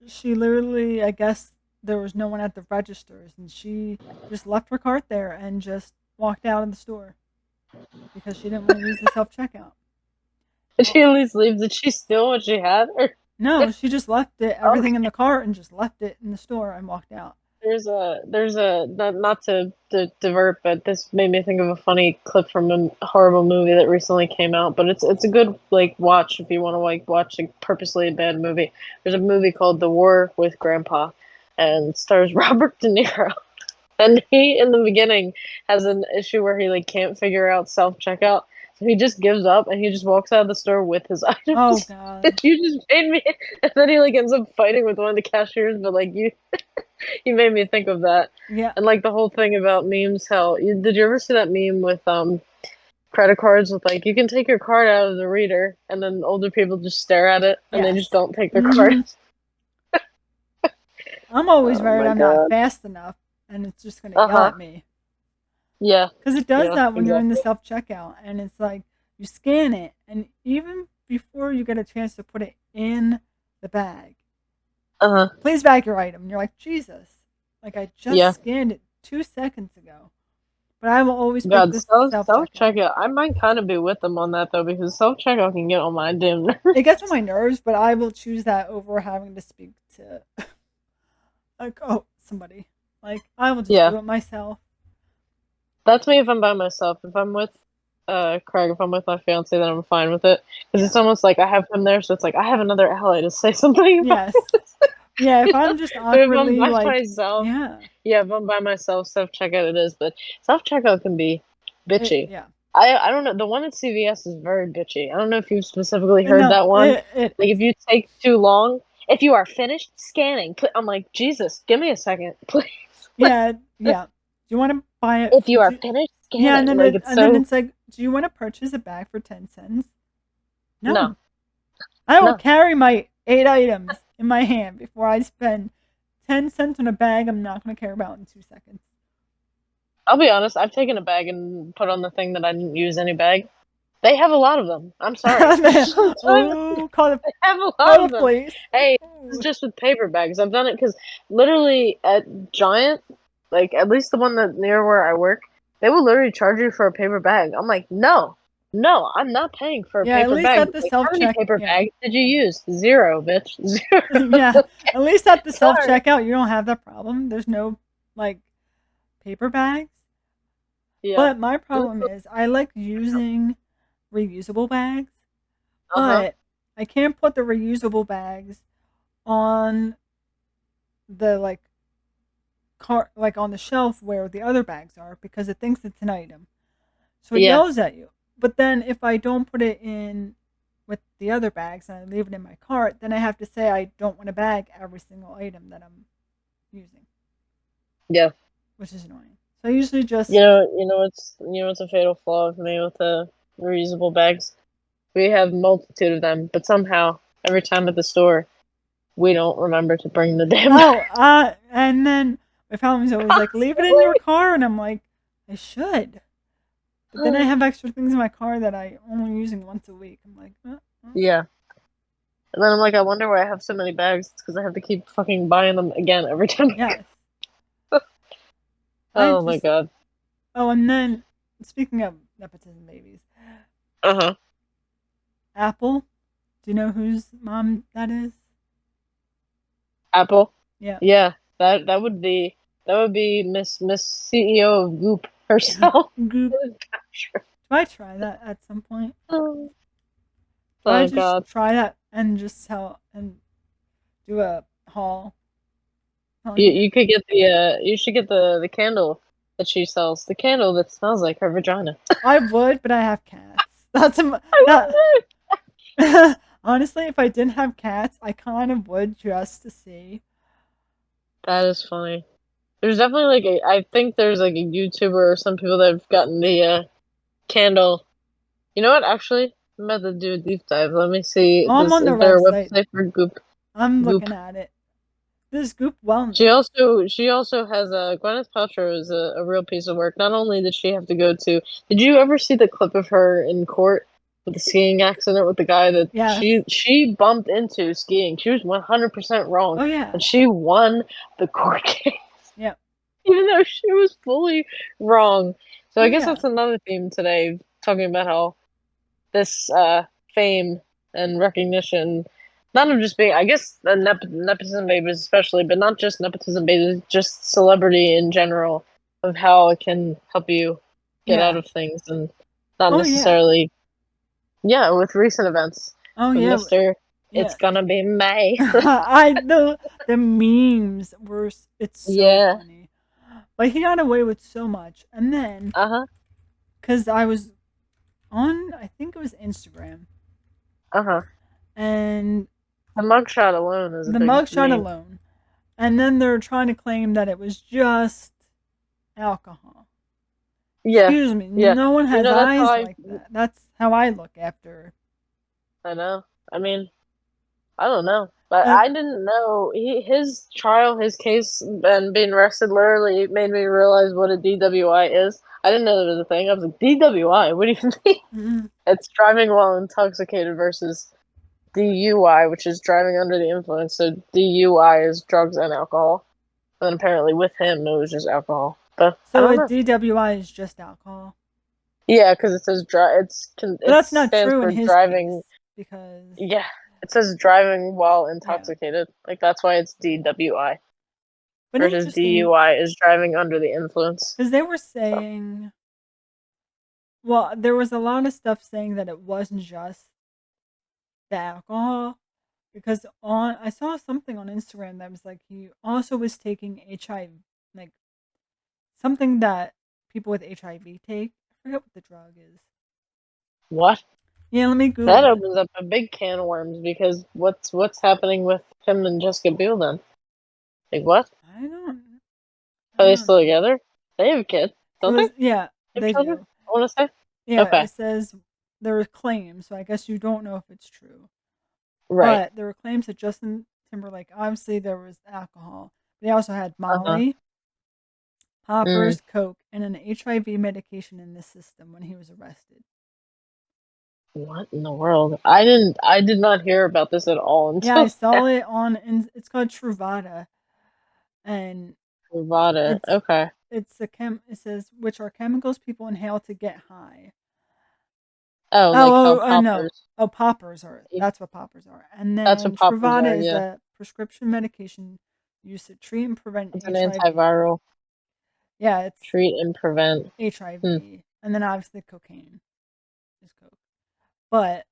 she literally, I guess, there was no one at the registers, and she just left her cart there and just walked out of the store because she didn't want to use the self checkout.
Did
Well,
she at least leave? Did she steal what she had? Or
no, she just left it,
okay.
everything in the cart, and just left it in the store and walked out.
There's a not to divert, but this made me think of a funny clip from a horrible movie that recently came out. But it's a good like watch if you want to like watch a purposely a bad movie. There's a movie called The War with Grandpa, and stars Robert De Niro. And he in the beginning has an issue where he like can't figure out self checkout. So he just gives up and he just walks out of the store with his
Oh,
items.
God.
You just made me and then he like ends up fighting with one of the cashiers, but like you made me think of that.
Yeah.
And like the whole thing about memes, did you ever see that meme with credit cards with like you can take your card out of the reader and then older people just stare at it and they just
Yes.
don't take their card.
Hmm. I'm always
Oh
worried
my
I'm not
god.
fast enough and it's just going to yell
Uh-huh.
at me.
Yeah.
Because it does
Yeah,
that when you're in the
exactly.
self checkout and it's like you scan it, and even before you get a chance to put it in the bag,
Uh-huh.
please bag your item. And you're like, Jesus, like I just
Yeah.
scanned it 2 seconds ago. but I will always pick
God,
this
self
self-checkout.
checkout. I might kind of be with them on that though, because self checkout can get on my damn
It
nerves.
gets on my nerves, but I will choose that over having to speak to like somebody. Like I will just
Yeah,
do it myself.
that's me if I'm by myself. If I'm with Craig, if I'm with my fiance, then I'm fine with it. Because
Yeah.
it's almost like I have him there, so it's like I have another ally to say something about.
Yes. Yeah, if I'm just
But if I'm
awkwardly
by
like,
myself,
yeah,
yeah, if I'm by myself, self checkout it is. But self checkout can be bitchy.
yeah.
I don't know. The one at CVS is very bitchy. I don't know if you've specifically heard
No,
that one.
it
Like
is.
if you take too long, if you are finished scanning, I'm like, Jesus, give me a second, please.
Yeah, yeah. Do you want to buy it?
If you are finished
Yeah,
scanning, like it's
and then
so
it's like, do you want to purchase a bag for 10 cents?
no,
No, I will
no.
carry my 8 items in my hand before I spend 10 cents on a bag I'm not going to care about in 2 seconds.
I'll be honest. I've taken a bag and put on the thing that I didn't use any bag. They have a lot of them. I'm sorry.
Oh,
They have a lot
call
of
the
them.
police.
Hey, this is
Ooh.
just with paper bags. I've done it because literally at Giant, like at least the one that near where I work, they will literally charge you for a paper bag. I'm like, no, no, I'm not paying for a
Yeah, at
paper
least
bag.
at the
Like,
self
how many
check.
paper
Yeah,
bags did you use? Zero, bitch. Zero.
yeah. At least at the self
Sorry.
checkout, you don't have that problem. There's no like paper bags.
Yeah.
But my problem is I like using reusable bags,
Uh huh.
but I can't put the reusable bags on the like on the shelf where the other bags are because it thinks it's an item. So it
Yeah.
yells at you. But then if I don't put it in with the other bags and I leave it in my cart, then I have to say I don't want to bag every single item that I'm using,
Yeah.
which is annoying. So I usually
You
just
know, what's a fatal flaw of me with the reusable bags? We have a multitude of them, but somehow every time at the store, we don't remember to bring the damn bag.
and then my family's always like, leave it in your
Constantly.
car, and I'm like, I should, but then I have extra things in my car that I only using once a week. I'm like,
Yeah. And then I'm like, I wonder why I have so many bags. It's because I have to keep fucking buying them again every time I
yes.
go.
I
Oh my
just
god.
and then speaking of nepotism babies,
Uh huh.
Apple. Do you know whose mom that is?
Apple.
Yeah.
Yeah. That would be Miss CEO of Goop herself.
Goop. Do I try that at some point?
Oh,
Do I
oh
just
god.
try that and just sell and do a haul on
You
here?
you could get you should get the candle that she sells. The candle that smells like her vagina.
I would, but I have cats.
I
That.
would.
Honestly, if I didn't have cats, I kind of would just to see.
That is funny. There's definitely like I think there's like a YouTuber or some people that have gotten the candle. You know what? Actually, I'm about to do a deep dive. Let me see.
Oh, I'm on the
Is there a
website.
website for Goop?
I'm
Goop.
looking at it. This Goop
She
Wellness.
also she also has a Gwyneth Paltrow is a real piece of work. Not only did she have to go to, did you ever see the clip of her in court with the skiing accident with the guy that
Yes.
she bumped into skiing? She was 100% wrong,
Oh yeah.
and she won the court case.
Yeah.
Even though she was fully wrong. So
Oh
I guess
yeah.
that's another theme today, talking about how this fame and recognition, not of just being, I guess, the nepotism babies especially, but not just nepotism babies, just celebrity in general, of how it can help you get out
Yeah.
of things and not
Oh yeah.
necessarily, yeah, with recent events.
Oh
With
yeah.
Mr. It's
Yeah.
gonna be May.
I the memes were it's so
Yeah.
funny. But he got away with so much. And then
Uh huh.
cuz I was on I think it was Instagram
Uh huh.
and
The mugshot alone is a
the
big
mugshot
meme.
alone. And then they're trying to claim that it was just alcohol.
Yeah.
Excuse me,
Yeah.
no one
You
has
know, that's how
eyes like that. That's how I look after.
I know. I mean, I don't know, but
And
I didn't know his trial, his case, and being arrested literally made me realize what a DWI is. I didn't know that was a thing. I was like, DWI? What do you mean?
mm,
It's driving while intoxicated versus DUI, which is driving under the influence. So DUI is drugs and alcohol. And then apparently with him, it was just alcohol. But I
So
don't
a
know.
DWI is just alcohol.
Yeah, because it says
But
it
that's not
stands
true in
for
his
driving.
case because
Yeah, it says driving while
yeah.
intoxicated. Like that's why it's DWI
But
versus
interesting
DUI is driving under the influence.
because they were
So
saying, well, there was a lot of stuff saying that it wasn't just the alcohol because on I saw something on Instagram that was like he also was taking HIV, like something that people with HIV take. I forget what the drug is.
what?
Yeah, let me
That
Google it.
opens up a big can of worms because what's happening with him and Jessica Biel then? Like what?
I
Are they
don't
still
know.
together? They have kids,
She
don't they?
was yeah,
Have
they
children?
do.
I want to say.
Yeah,
Okay,
it says there were claims, so I guess you don't know if it's true.
right.
But there were claims that Justin Timberlake, obviously there was alcohol, but he also had
Uh huh.
Molly,
Mm.
poppers, coke, and an HIV medication in the system when he was arrested.
What in the world? I didn't. I did not hear about this at all
Yeah, I
until
saw it on, and it's called Truvada, and
Nevada.
it's
Okay.
it's a it says which are chemicals people inhale to get high.
Oh, like how
No.
poppers.
Oh, poppers are that's what poppers are. And
That's what
then
poppers
Truvada
are.
is
Yeah,
a prescription medication used to treat and prevent
it's an
HIV.
antiviral.
Yeah, it's
Treat and prevent. Hmm.
HIV. And then obviously cocaine is coke. But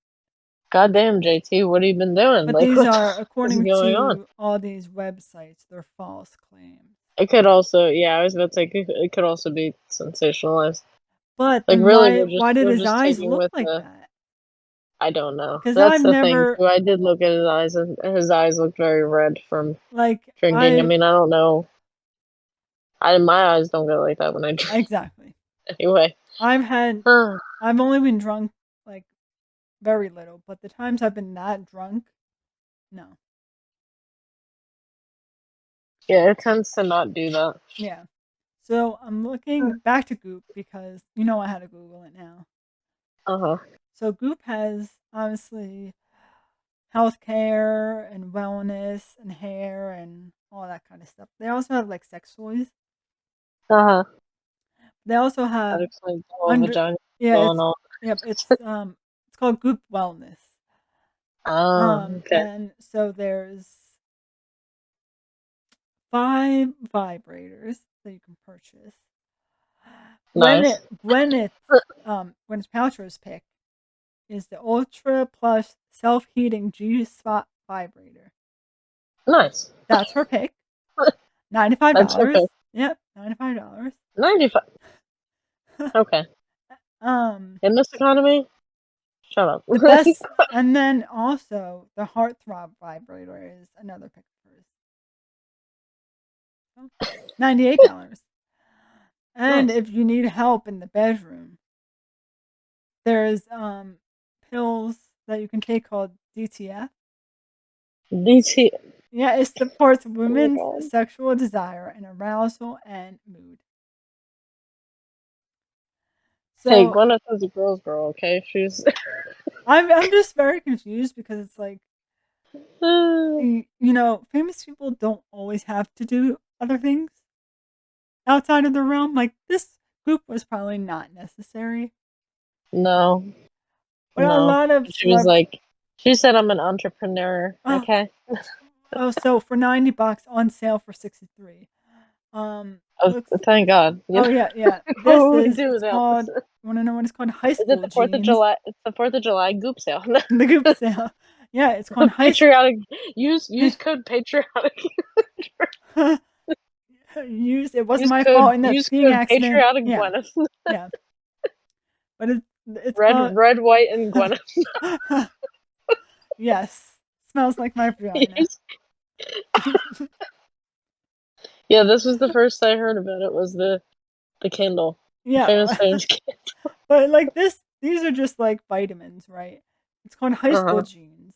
Goddamn, JT, what have you been doing?
but
Like,
these
what
are
the is
according
going on?
to all these websites, they're false claims.
It could also, yeah, I was about to say, it could also be sensationalized.
But
Like,
then
really,
why did
we're
his
just
eyes
taking
look
with
like
the.
that?
I don't know.
Because
That's
I've
the thing
never
too. I did look at his eyes, and his eyes looked very red from
like
drinking. I
I
mean, I don't know. I my eyes don't go like that when I drink.
exactly.
Anyway,
I've had
yeah,
I've only been drunk like very little, but the times I've been that drunk, no.
it tends to not do that.
Yeah. So I'm looking back to Goop because you know I had to Google it now.
Uh huh.
So Goop has obviously healthcare and wellness and hair and all that kind of stuff. They also have like sex toys.
Uh huh.
They also
That
have
explains the whole
under
vagina
yeah,
going on.
it's called Goop Wellness.
Oh, okay.
And so there's 5 vibrators that you can purchase.
Nice.
Gwyneth Paltrow's pick is the Ultra Plus Self Heating G Spot Vibrator.
Nice.
That's her pick. $95.
That's okay.
Yep, $95.
95. Okay.
um,
In this economy, shut up.
the best, and then also the Heartthrob Vibrator is another pick of hers. So, $98. And
Nice.
if you need help in the bedroom, there's pills that you can take called DTF.
DT.
Yeah, it supports
Oh my
women's
god.
sexual desire and arousal and mood.
Hey,
So
Gwyneth is a girl's girl, okay? She's.
I'm just very confused because it's like famous people don't always have to do other things outside of their realm. Like this group was probably not necessary,
No,
but a
no.
lot of
She was
celeb.
like, she said, I'm an entrepreneur,
Oh,
okay?
so for $90 on sale for 63.
Oh,
Looks.
thank God. You
Oh
know,
yeah, yeah.
what
This
would we
is.
do
It's
without this?
called. Want to know what it's called? High
Is it
school
the 4th of
jeans.
July? It's the 4th of July goop sale.
The goop sale. Yeah, it's called high school.
Patriotic. Use code patriotic.
Use it wasn't my fault in that
Use
skiing
code
accident.
patriotic
Yeah,
Gwyneth.
yeah. But it's called
Red, white, and Gwyneth.
yes. Smells like my vagina.
Use- yeah, this was the first I heard about it. Was the Kindle, the famous
Yeah.
famous Kindle.
But like these are just like vitamins, right? It's called high
Uh
school
huh.
jeans.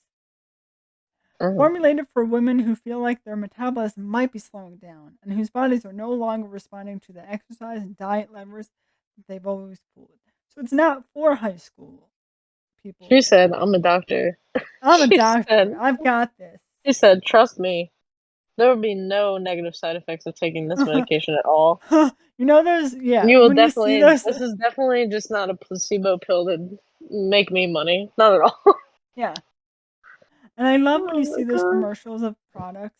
Uh-huh.
Formulated for women who feel like their metabolism might be slowing down and whose bodies are no longer responding to the exercise and diet levers that they've always pulled. So it's not for high school
She
people.
said, "I'm a doctor."
I'm a
She said,
doctor. I've got this.
"She said, trust me. There would be no negative side effects of taking this medication at all.
You know those, yeah,
You will
when you see
definitely
those,
this is definitely just not a placebo pill to make me money. Not at all.
yeah. And I love when
Oh
you
my
see those
god.
commercials of products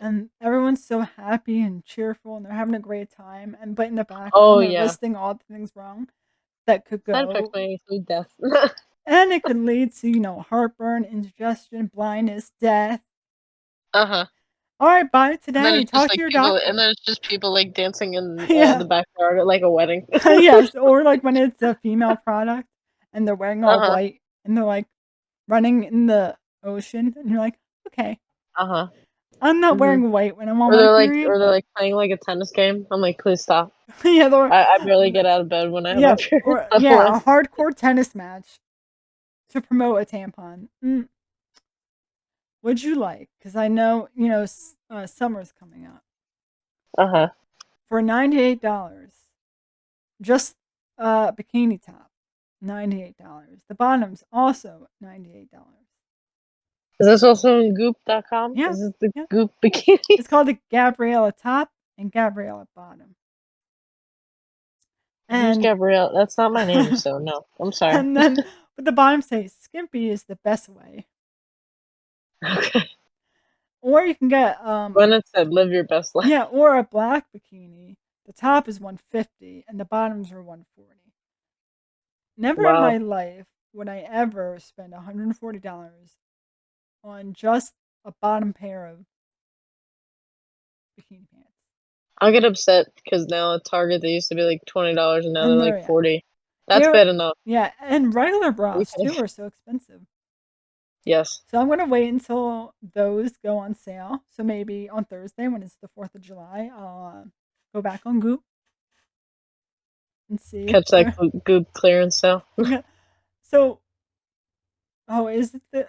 and everyone's so happy and cheerful and they're having a great time, and but in the
Oh
background they're
yeah.
listing all the things wrong that could
Side effects
go,
may include death.
and it could lead to, heartburn, indigestion, blindness, death.
Uh-huh.
All right, buy it
And then
today.
it's just
Talk to
like
your
people and
doctor.
then it's just people like dancing in the
Yeah.
backyard at like a wedding.
Yes, or like when it's a female product and they're wearing all
Uh-huh.
white and they're like running in the ocean and you're like, "Okay,
Uh-huh.
I'm not
Mhm.
wearing white when I'm on my period,
Or they're
but"
like playing like a tennis game. I'm like, please stop.
yeah, they're
I barely get out of bed when I have my
yeah,
period,
or
let
yeah,
alone
a hardcore tennis match to promote a tampon. Would you like? Because I know, summer's coming up.
uh-huh.
For $98, just a bikini top, $98. The bottom's also $98.
Is this also in goop.com?
Yeah,
Is this the
yeah.
goop bikini?
It's called the Gabriella top and Gabriella bottom.
Who's
And
Gabrielle? That's not my name, so no. I'm sorry.
and then but the bottom says skimpy is the best way.
Okay.
Or you can get
When it said live your best life.
yeah, or a black bikini. The top is 150 and the bottoms are 140. Never in my
Wow.
life would I ever spend $140 on just a bottom pair of bikini pants.
I'll get upset because now at Target they used to be like $20 and now they're
And
like
they're, yeah.
40. That's
They're
bad enough.
yeah, and regular
Are you
bras
kidding?
too are so expensive.
Yes.
So I'm gonna wait until those go on sale. So maybe on Thursday when it's the 4th of July, I'll go back on Goop and see if
Catch that
they're
goop clearance sale.
yeah. So oh, is it the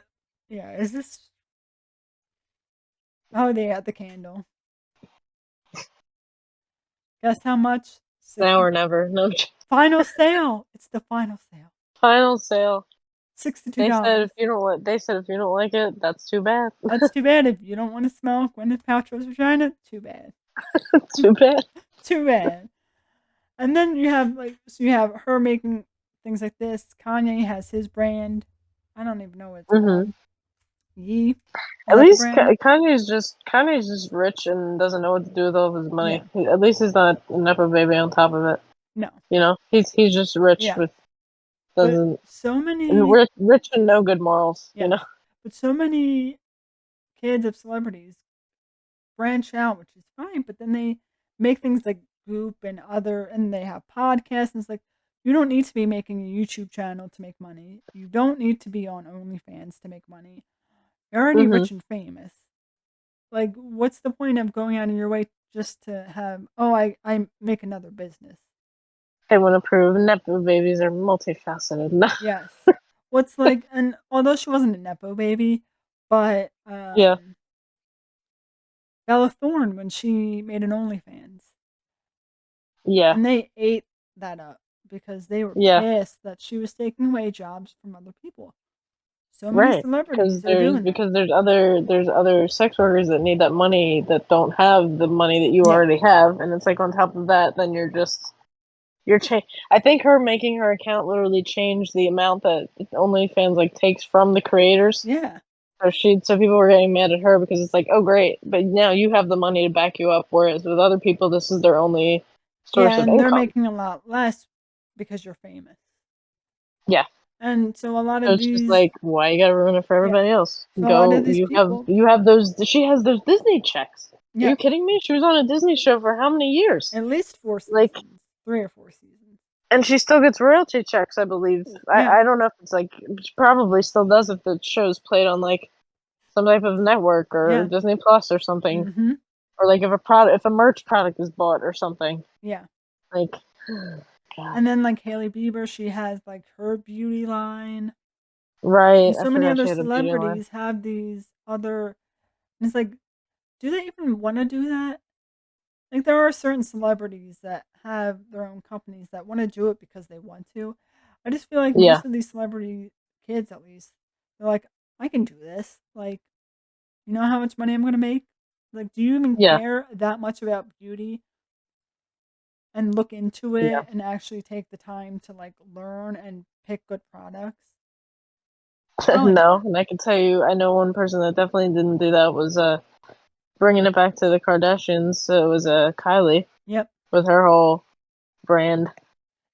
yeah, is this oh they had the candle. Guess how much?
Now
60
or never. No.
final sale. It's the final sale.
Final sale.
$62.
They said if you don't like it, that's too bad.
That's too bad. If you don't want to smell Gwyneth Paltrow's vagina, too bad.
Too bad.
Too bad. And then you have so you have her making things like this. Kanye has his brand. I don't even know what it's
Hmm.
called. Yee. Is
At
that the
least
brand?
Kanye's just rich and doesn't know what to do with all of his money.
Yeah.
At least he's not a nepo baby on top of it.
No.
You know, he's just rich
Yeah.
with
But
doesn't
so
and
many
rich and no good morals. You
yes.
know.
But so many kids of celebrities branch out, which is fine, but then they make things like Goop and other and they have podcasts and it's like you don't need to be making a YouTube channel to make money. You don't need to be on OnlyFans to make money. You're already
Hmm.
rich and famous. Like, what's the point of going out of your way just to have, oh, I make another business?
They want to prove nepo babies are multifaceted. No.
Yes. What's like, and although she wasn't a Nepo baby, but
Yeah.
Bella Thorne, when she made an OnlyFans,
Yeah.
and they ate that up because they were
Yeah.
pissed that she was taking away jobs from other people. So many
Right. Because
celebrities are doing that.
there's other sex workers that need that money that don't have the money that you
Yeah.
already have, and it's like on top of that, then you're I think her making her account literally changed the amount that OnlyFans like takes from the creators.
Yeah.
So people were getting mad at her because it's like, oh great, but now you have the money to back you up, whereas with other people, this is their only source
Yeah.
of
And they're
income.
making a lot less because you're famous.
Yeah.
And so a lot
So
of
it's just
these,
like, why you gotta ruin it for
yeah.
everybody else?
So a lot of
Go,
these people,
you have those. She has those Disney checks. Are you
yes,
kidding me? She was on a Disney show for how many years?
at least 4
Like,
seasons, 3 or 4 seasons.
and she still gets royalty checks, I believe.
Yeah.
I don't know if it's like she probably still does if the show's played on like some type of network or
Yeah.
Disney Plus or something,
Mhm.
or like if a merch product is bought or something.
Yeah.
Like, God,
And then like Hailey Bieber, she has like her beauty line.
right?
And
I
so many
forgot
other
she had a beauty line.
celebrities have these other and it's like, do they even want to do that? Like there are certain celebrities that have their own companies that want to do it because they want to. I just feel like
Yeah,
most of these celebrity kids at least, they're like, I can do this. Like, you know how much money I'm gonna make? Like, do you even
Yeah.
care that much about beauty and look into
Yeah.
it and actually take the time to like learn and pick good products? Probably
No,
not.
and I can tell you, I know one person that definitely didn't do that was bringing it back to the Kardashians. So it was Kylie
Yep.
with her whole brand,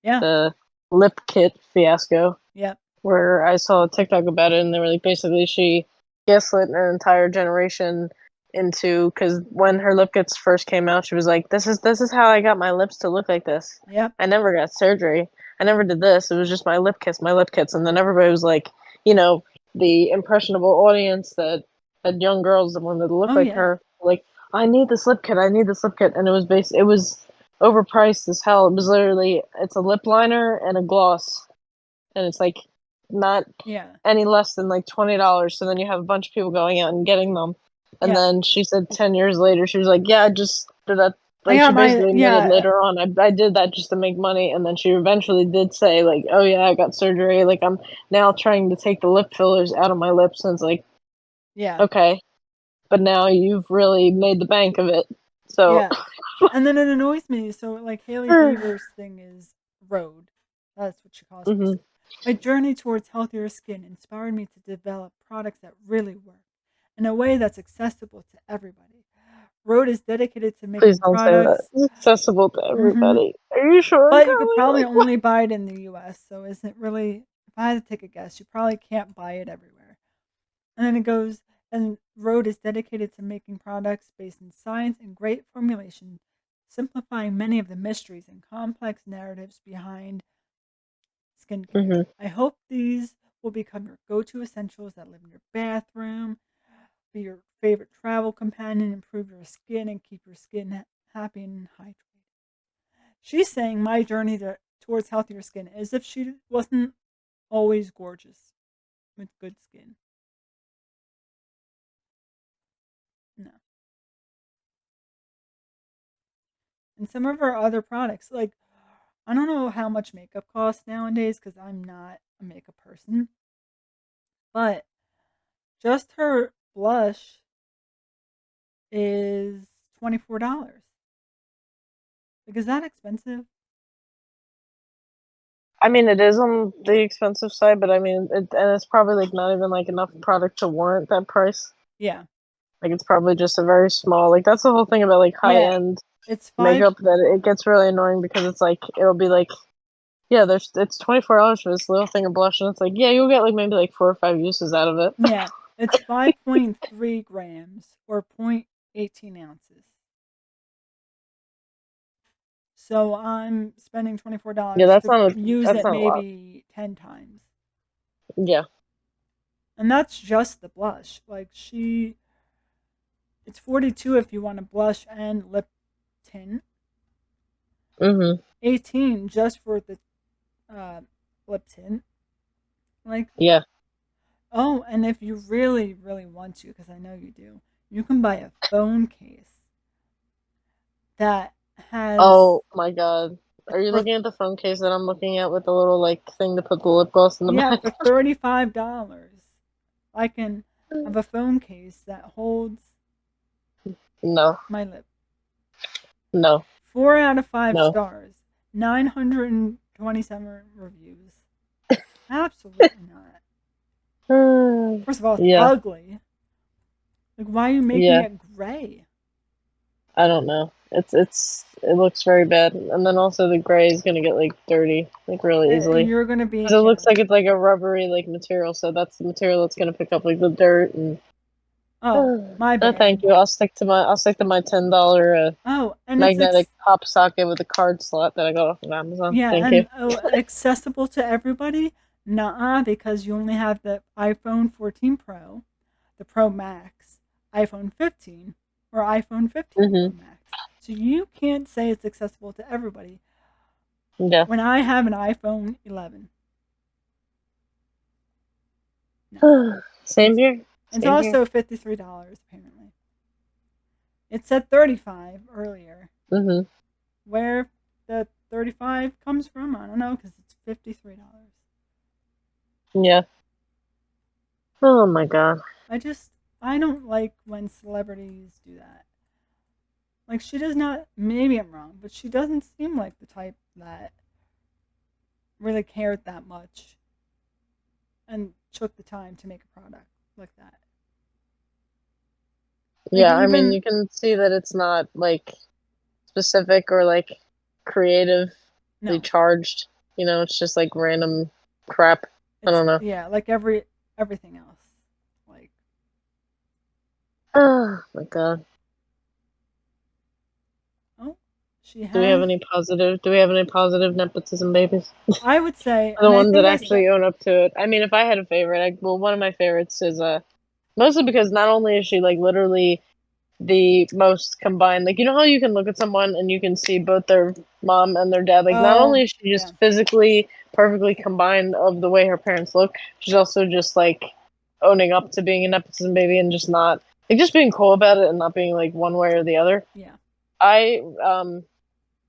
Yeah.
the lip kit fiasco,
Yep.
where I saw a TikTok about it, and they were like, basically, she gaslit an entire generation into, because when her lip kits first came out, she was like, "This is how I got my lips to look like this.
Yep.
I never got surgery. I never did this. It was just my lip kits." And then everybody was like, you know, the impressionable audience that had young girls that wanted to look
Oh
like
yeah.
her, like, "I need this lip kit. I need this lip kit," and it was overpriced as hell. It was literally, it's a lip liner and a gloss, and it's like not
Yeah.
any less than like $20. So then you have a bunch of people going out and getting them. And
Yeah.
then she said 10 years later, she was like, "Yeah, I just did that."
I
Like, she
got my
basically admitted
yeah.
later on, I did that just to make money. And then she eventually did say, like, "Oh yeah, I got surgery. Like, I'm now trying to take the lip fillers out of my lips." And it's like,
Yeah.
okay, but now you've really made the bank of it. So,
Yeah. And then it annoys me. So like Haley Bieber's thing is road. That's what she calls
hmm
herself. My journey towards healthier skin inspired me to develop products that really work in a way that's accessible to everybody. Rhode is dedicated to
please
making
don't say that.
products.
It's accessible to
Hmm.
everybody. Are you sure,
But you could
Carly?
probably
Like, what?
only buy it in the US. So isn't really, if I had to take a guess, you probably can't buy it everywhere. And then it goes, and Rhode is dedicated to making products based in science and great formulation, simplifying many of the mysteries and complex narratives behind skincare.
hmm
I hope these will become your go to essentials that live in your bathroom, be your favorite travel companion, improve your skin, and keep your skin happy and hydrated. She's saying my journey towards healthier skin as if she wasn't always gorgeous with good skin. No. And some of her other products, like, I don't know how much makeup costs nowadays because I'm not a makeup person, but just her blush is $24. Like, is that expensive?
I mean, it is on the expensive side, but I mean, and it's probably like not even like enough product to warrant that price.
Yeah.
Like, it's probably just a very small. Like, that's the whole thing about like high
Yeah.
end
It's five.
makeup, that it gets really annoying because it's like it'll be like, yeah, it's $24 for this little thing of blush, and it's like, yeah, you'll get like maybe like 4 or 5 uses out of it.
Yeah. It's 5.3 grams or 0.18 ounces. So I'm spending
Yeah,
$24 to use
that's
it
not a lot.
maybe 10 times.
Yeah.
And that's just the blush. Like, it's 42 if you want a blush and lip tint.
Mhm.
18 just for the uh, lip tint. Like,
Yeah.
oh, and if you really, really want to, because I know you do, you can buy a phone case that has
Oh my god. Are
it's
you
for
looking at the phone case that I'm looking at with the little like thing to put the lip gloss in the
yeah
back?
for $35. I can have a phone case that holds
No.
my lip.
No.
4 out of 5
No.
stars. 927 reviews. Absolutely not. First of all, it's
Yeah.
ugly. Like, why are you making
Yeah.
it gray?
I don't know. It looks very bad, and then also the gray is gonna get like dirty like really
And
easily
you're gonna be
because it looks
yeah.
like it's like a rubbery like material. So that's the material that's gonna pick up like the dirt and.
Oh, my
No, thank
bad.
you. I'll stick to my $10
Oh, and
magnetic pop socket with a card slot that I got off of Amazon.
yeah,
Thank you.
and accessible to everybody. Nuh-uh, because you only have the iPhone 14 Pro, the Pro Max, iPhone 15, or iPhone 15 Pro
Mhm.
Max. So you can't say it's accessible to everybody.
Yeah.
When I have an iPhone 11, no,
Same
it's
here.
it's
Same here.
also $53 apparently. It said 35 earlier.
Mhm.
Where the 35 comes from, I don't know, because it's $53.
Yeah. Oh my god.
I just I don't like when celebrities do that. Like she does not. Maybe I'm wrong, but she doesn't seem like the type that really cared that much and took the time to make a product like that. Like
Yeah, I mean,
even
you can see that it's not like specific or like creatively
no,
charged. It's just like random crap. I
it's
don't know.
yeah, like everything else. Like
Oh my God.
oh, she
Do we have
has.
any positive? Do we have any positive nepotism babies?
I would say,
The
and I
ones that
think I said
actually own up to it. I mean, if I had a favorite, well, one of my favorites is mostly because not only is she like literally the most combined, like how you can look at someone and you can see both their mom and their dad. Like not only
oh
is she
yeah,
just physically perfectly combined of the way her parents look, she's also just like owning up to being a nepotism baby and just not like just being cool about it and not being like one way or the other.
yeah.
I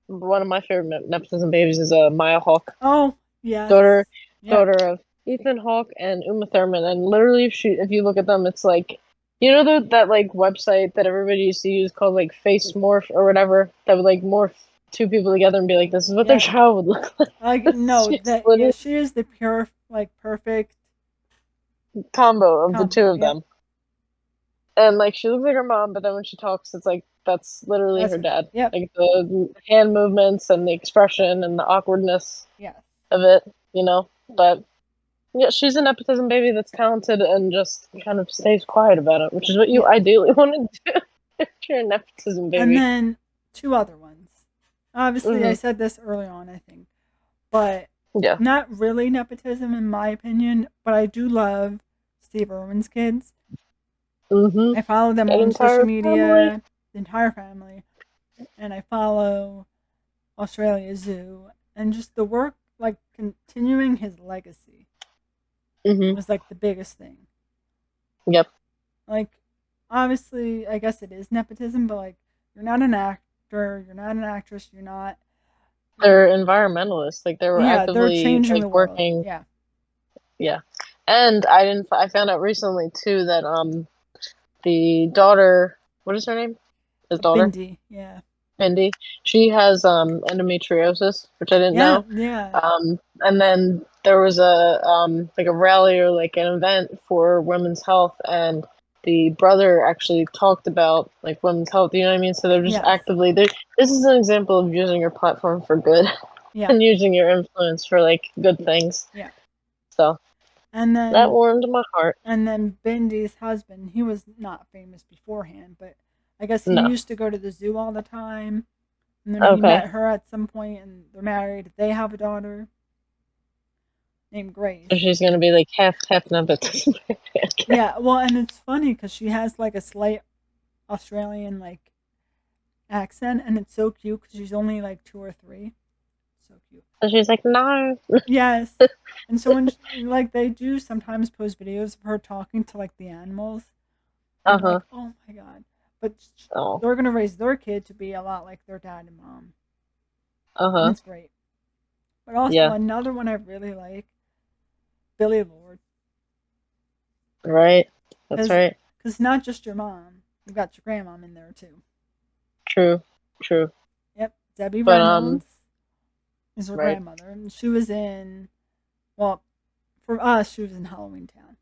one of my favorite nepotism babies is Maya Hawke,
Oh yes,
daughter
yep,
daughter of Ethan Hawke and Uma Thurman. And literally, if you look at them, it's like that like website that everybody used to use called like Face Morph or whatever that would like morph two people together and be like, this is what their
yeah.
child would look like.
Like
It's
no,
just
that yeah,
literally
she is the pure like perfect
combo of the two
combo.
of
Yep,
them. And like she looks like her mom, but then when she talks, it's like that's literally
that's
her
her dad.
dad.
Yep,
Like the hand movements and the expression and the awkwardness
yes,
of it. But yeah, she's a nepotism baby that's talented and just kind of stays quiet about it, which is what you
yes.
ideally want to do if you're a nepotism
And
baby.
then two other ones. Obviously, I
Hmm.
said this early on, I think, but
Yeah.
not really nepotism in my opinion. But I do love Steve Irwin's kids.
Hmm.
I follow them
That
on social
entire family.
media, the entire family, and I follow Australia Zoo, and just the work, like continuing his legacy,
Hmm.
was like the biggest thing.
Yep.
Like, obviously, I guess it is nepotism, but like, you're not an actor, you're not an actress, you're not, you're,
They're environmentalists. Like they were
yeah, they're
actively
changing
like
the world.
working.
Yeah,
Yeah. And I didn't. I found out recently too that the daughter. What is her name? His
a
daughter.
Bindi, yeah,
Mindy. She has endometriosis, which I didn't
yeah,
know.
yeah,
And then there was a like a rally or like an event for women's health, and the brother actually talked about like women's health. You know what I mean? So they're just
yes,
actively there. This is an example of using your platform for good
yeah,
and using your influence for like good things.
yeah.
So
And
that
then
warmed my heart.
And then Bindi's husband, he was not famous beforehand, but I guess he
No.
used to go to the zoo all the time. And then he
Okay.
met her at some point and they're married. They have a daughter named
So
Grace.
she's gonna be like half nubbins.
Yeah, well, and it's funny because she has like a slight Australian like accent, and it's so cute because she's only like 2 or 3. So cute.
So she's like, no.
Yes. And so when like they do sometimes post videos of her talking to like the animals, and
Uh
you're like,
huh.
oh my god. But
Oh.
they're gonna raise their kid to be a lot like their dad and mom,
Uh
and
huh.
it's great. But also
Yeah.
another one I really like, Billy Lord,
Right. That's
because
right.
it's not just your mom, you got your grandmom in there too.
True. True.
Yep, Debbie
But
Reynolds is her
right.
grandmother, and she was in, well, for us, she was in Halloween Town.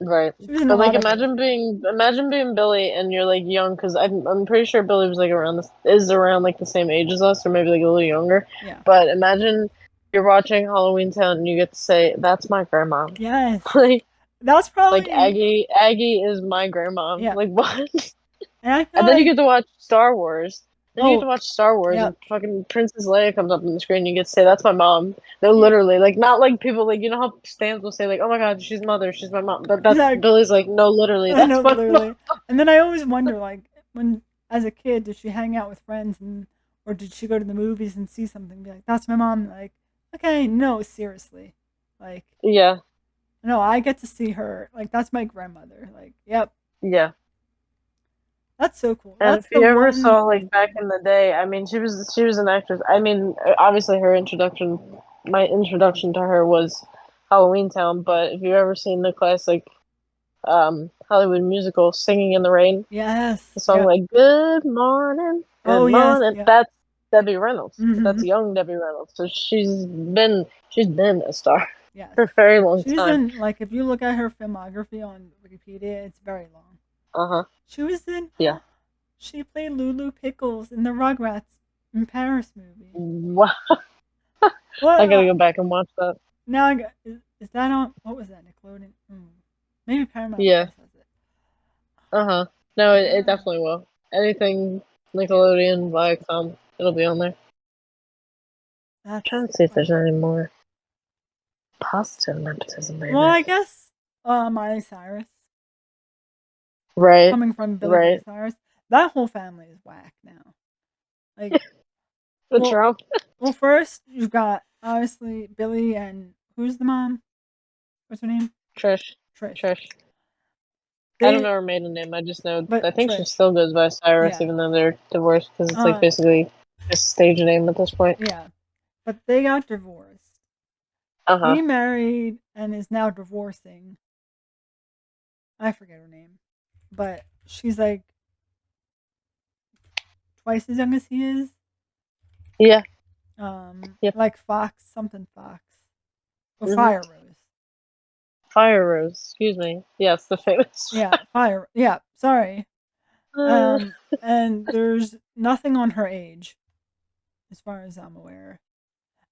Right.
She was in a
But like
lot of other things.
imagine being Billy and you're like young because I'm pretty sure Billy was like around like the same age as us or maybe like a little younger.
Yeah.
But imagine you're watching Halloween Town and you get to say that's my grandma.
Yes.
like
That's
like
probably
Aggie is my grandma.
yeah.
Like what?
And I feel
And then you
like
get to watch Star Wars. Then you get to
oh
watch Star Wars
yeah
and fucking Princess Leia comes up on the screen and you get to say, that's my mom. They're
yeah
literally like not like people like how Stans will say like, oh my god, she's mother, she's my mom. But that's
like
Billy's like, no, literally,
I
that's
know
my mom.
literally. And then I always wonder like when as a kid did she hang out with friends and or did she go to the movies and see something and be like that's my mom like okay no seriously like
Yeah,
no I get to see her like that's my grandmother like yep
yeah.
that's so cool
And
that's
if
the
you ever
one
saw
cool
like back
thing
in the day, I mean, she was an actress. I mean, obviously my introduction to her was Halloween Town.
yeah
But if you ever seen the classic Hollywood musical Singing in the Rain. The
Yes.
song
Yep.
like "Good morning, good
Oh yes.
morning."
Yep.
That's Debbie Reynolds, but
Mm-hmm.
that's young Debbie Reynolds. So she's been a star
Yes.
for a very long
She's
time.
in, like, if you look at her filmography on Wikipedia, it's very long.
Uh huh.
She was in.
Yeah.
She played Lulu Pickles in the Rugrats in Paris movie.
Wow.
What?
I gotta go back and watch that.
Now I got. Is that on? What was that? Nickelodeon? Maybe Paramount
Yeah.
Plus has it.
Uh huh. No, it
Ah,
definitely will. Anything
yeah.
Nickelodeon, Viacom, it'll be on there.
That's
Trying to see if there's
funny.
any more positive nepotism
Well, I
babies.
guess Miley Cyrus,
Right.
coming from Billy Ray
Right.
Cyrus, that whole family is whack now. Like,
The
well,
Trump.
first you've got obviously Billy and who's the mom? What's her name?
Trish.
Trish.
Trish. I don't
They,
know her maiden name. I just know.
but
I think she
Trish.
still goes by Cyrus,
Yeah.
even though they're divorced, because it's like
Um.
basically a stage name at this point.
Yeah. But they got divorced.
Uh huh.
He married and is now divorcing. I forget her name, but she's like twice as young as he is.
Yeah. Yep.
Like Fox, something Fox. Or
Mhm.
Fire Rose.
Fire Rose. Excuse me. Yes, the famous.
Yeah, Fire. Yeah, sorry.
uh,
And there's nothing on her age, as far as I'm aware.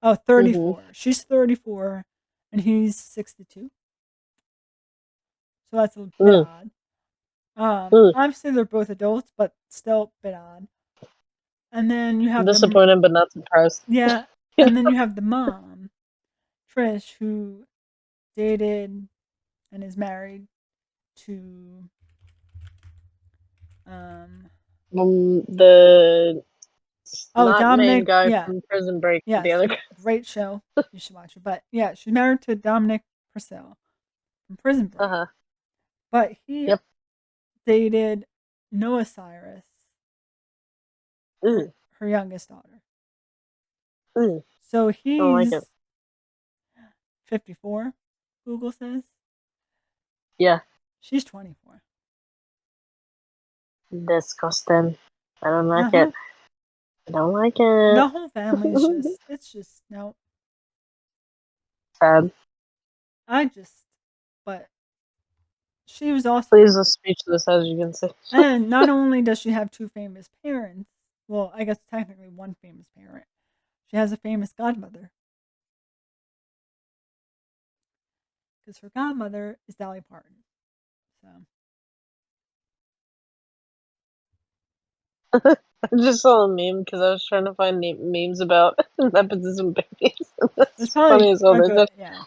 Oh,
mhm.
34. She's 34, and he's 62. So that's a bit
Mm.
odd.
Mm.
Obviously they're both adults, but still a bit odd. And then you have the
Disappointed but not surprised.
yeah, and then you have the mom, Trish, who dated and is married to um
The not main
Dominic.
guy
Yeah,
from Prison Break, but the
yes,
other guy.
great show. You should watch it. But yeah, she's married to Dominic Purcell from Prison
Uh
Break.
huh.
But he
Yep.
dated Noah Cyrus,
Mm.
her youngest daughter.
Mm.
So
I don't like it.
he's 54. Google says
Yeah.
she's 24.
Disgusting. I don't
Uh
like
huh.
it. I don't like it.
The whole family is just. It's just no.
Sad.
I just. But she was also.
Please, as speechless as you can see.
And not only does she have two famous parents, well, I guess technically one famous parent, she has a famous godmother because her godmother is Dolly Parton. So
I just saw a meme because I was trying to find memes about nepotism babies.
there's
That's
probably
funny as hell.
a
There's
good,
no,
yeah,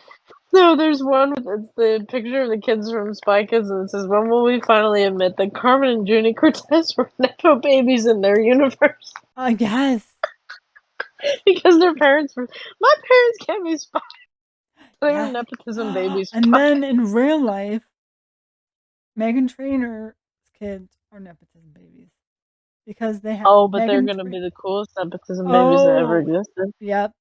no, there's one with it's the picture of the kids from Spy Kids, and it says, "When will we finally admit that Carmen and Junie Cortez were nepo babies in their universe
I guess,
because their parents were my parents can't be spies. They were
yeah.
nepotism baby
And
spies.
then in real life, Megan Trainor's kids are nepotism babies because they have
Oh, but they're
Megan
gonna
Trainor.
be the coolest nepotism babies that ever
Oh,
existed
yep.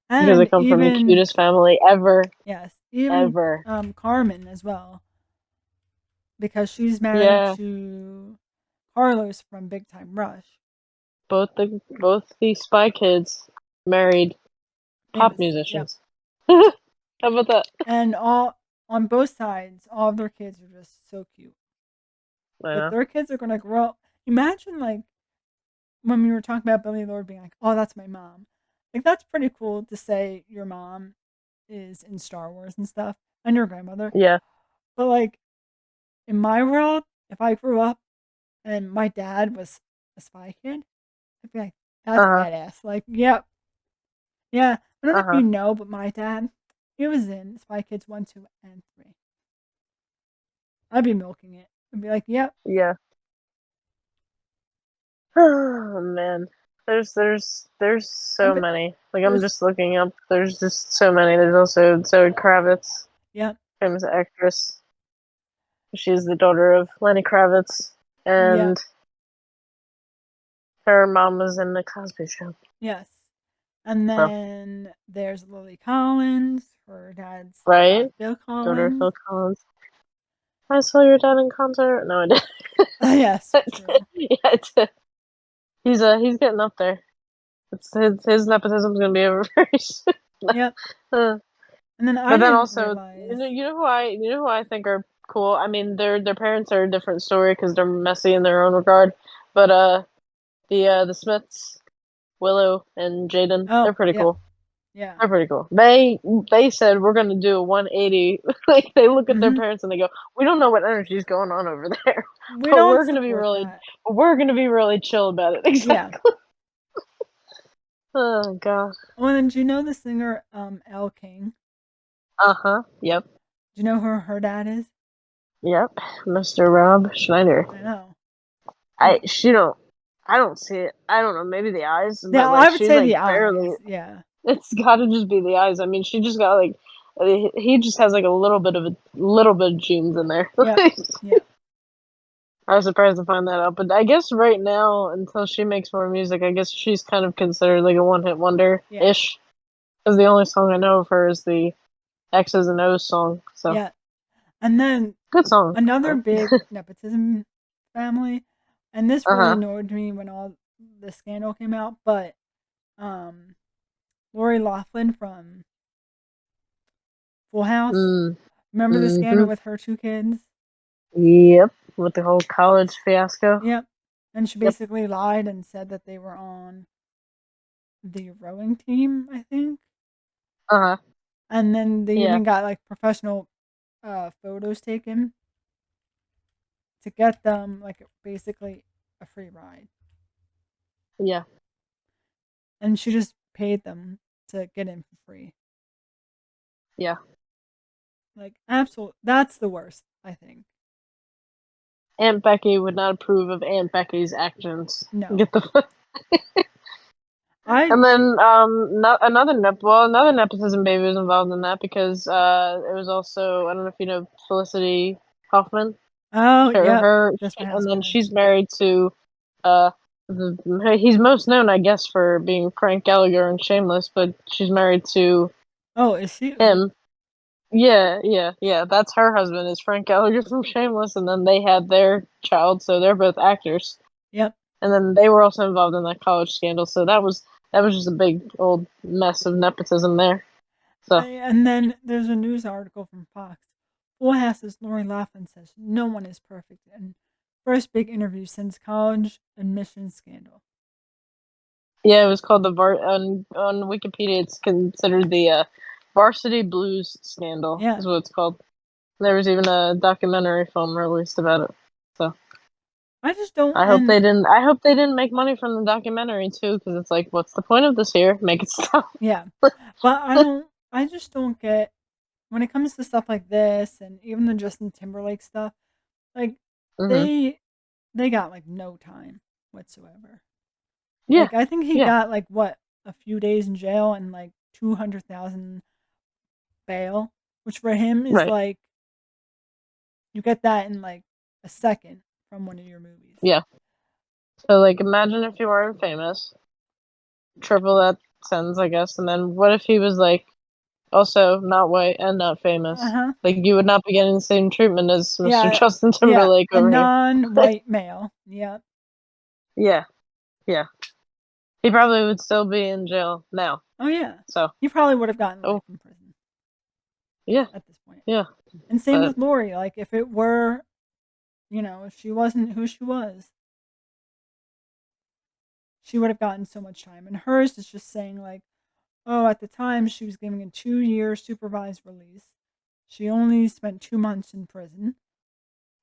because they
And
come from the
even
cutest family ever,
yes, even
ever.
Carmen as well because she's married
Yeah,
to Carlos from Big Time Rush.
both the Spy Kids married pop
Famous. Yep.
musicians. How about that?
And all on both sides, all of their kids are just so cute.
I
Like
know.
their kids are gonna grow up. Imagine like when we were talking about Billy Lord being like, "Oh, that's my mom." Like that's pretty cool to say your mom is in Star Wars and stuff, and your grandmother.
Yeah.
But like in my world, if I grew up and my dad was a spy kid, I'd be like, "That's
Uh huh.
badass." Like, yep, yeah. I don't know
Uh
if
huh.
you know, but my dad, he was in Spy Kids 1, 2, and 3. I'd be milking it. I'd be like, "Yep."
Yeah. Oh man. There's
I'm
so many. Like I'm
there's
just looking up. There's just so many. There's also Zoe Kravitz,
yep,
famous actress. She's the daughter of Lenny Kravitz,
yep,
and her mom was in the Cosby Show.
yes. And
So
then there's Lily Collins. Her dad's
right,
Bill
daughter of
Collins.
Phil Collins. I saw your dad in concert. No, I
Yes,
didn't.
true.
Yeah, he's getting up there. It's his nepotism's gonna be over very soon.
Yep.
Uh,
And then I
but then
didn't
also,
realize.
you know who I think are cool. I mean, their parents are a different story because they're messy in their own regard. But the Smiths, Willow and Jaden, they're
Oh,
pretty
yeah,
cool.
yeah.
They're pretty cool. They said we're gonna do a 180. Like they look at their
Hmm.
parents and they go, "We don't know what energy's going on over there,
We
but
don't support that.
we're gonna be really chill about it."
Yeah.
Exactly. Oh god.
Oh, and then do you know the singer Elle King?
Uh-huh. Yep.
Do you know who her dad is?
Yep. Mr. Rob Schneider.
I know.
I she don't I don't see it. I don't know, maybe the eyes,
Yeah,
but like
I would
she's
say
like
the
barely.
eyes. Yeah.
It's got to just be the eyes. I mean, she just got like he just has like a little bit of genes in there.
Yep. Yep.
I was surprised to find that out, but I guess right now, until she makes more music, I guess she's kind of considered like a one-hit wonder
Yeah.
ish. Because the only song I know of her is the X's and O's song. So
Yeah. And then
good song.
another
Uh
big nepotism family, and this really
huh.
annoyed me when all the scandal came out, but um Lori Loughlin from Full House.
Mm.
Remember the scandal
Mm-hmm.
with her two kids?
Yep. With the whole college fiasco.
Yep. And she
Yep.
basically lied and said that they were on the rowing team, I think.
Uh huh.
And then they
Yeah.
even got like professional photos taken to get them like basically a free ride.
Yeah.
And she just paid them to get in for free.
Yeah.
Like, absolute. That's the worst, I think.
Aunt Becky would not approve of Aunt Becky's actions.
No.
Get the
I.
And then another nepotism baby was involved in that because it was also I don't know if you know Felicity Huffman.
Oh, yep.
She,
Desperate
and then
Housewives.
she's married to uh he's most known I guess for being Frank Gallagher and Shameless, but she's married to
Oh, is she?
him. Yeah. That's her husband is Frank Gallagher from Shameless, and then they had their child, so they're both actors.
Yep.
And then they were also involved in that college scandal, so that was just a big old mess of nepotism there. So
And then there's a news article from Fox. Full House's Lori Loughlin says no one is perfect, and first big interview since college admissions scandal.
yeah, it was called the on Wikipedia. It's considered the Varsity Blues scandal.
Yeah.
Is what it's called. There was even a documentary film released about it. So
I just don't.
I hope
And
they didn't. I hope they didn't make money from the documentary too, because it's like, what's the point of this here? Make it stop.
yeah. But I don't. I just don't get when it comes to stuff like this and even the Justin Timberlake stuff. Like
Hmm.
they they got like no time whatsoever.
Yeah,
Like I think he
yeah,
got like what a few days in jail and like 200,000 bail, which for him is
right.
like you get that in like a second from one of your movies.
Yeah. So like, imagine if you weren't famous, triple that sentence, I guess, and then what if he was like also not white and not
Uh
famous?
huh.
Like you would not be getting the same treatment as Mr.
Yeah,
Justin
yeah,
Timberlake
a
over here.
non-white male. Yeah.
Yeah, yeah. He probably would still be in jail now.
Oh yeah.
So,
He probably would have gotten
oh
life in prison
yeah,
at this point.
yeah.
And same
But
with Lori. Like if it were, if she wasn't who she was, she would have gotten so much time. And hers is just saying like, oh, at the time she was giving a 2-year supervised release. She only spent 2 months in prison.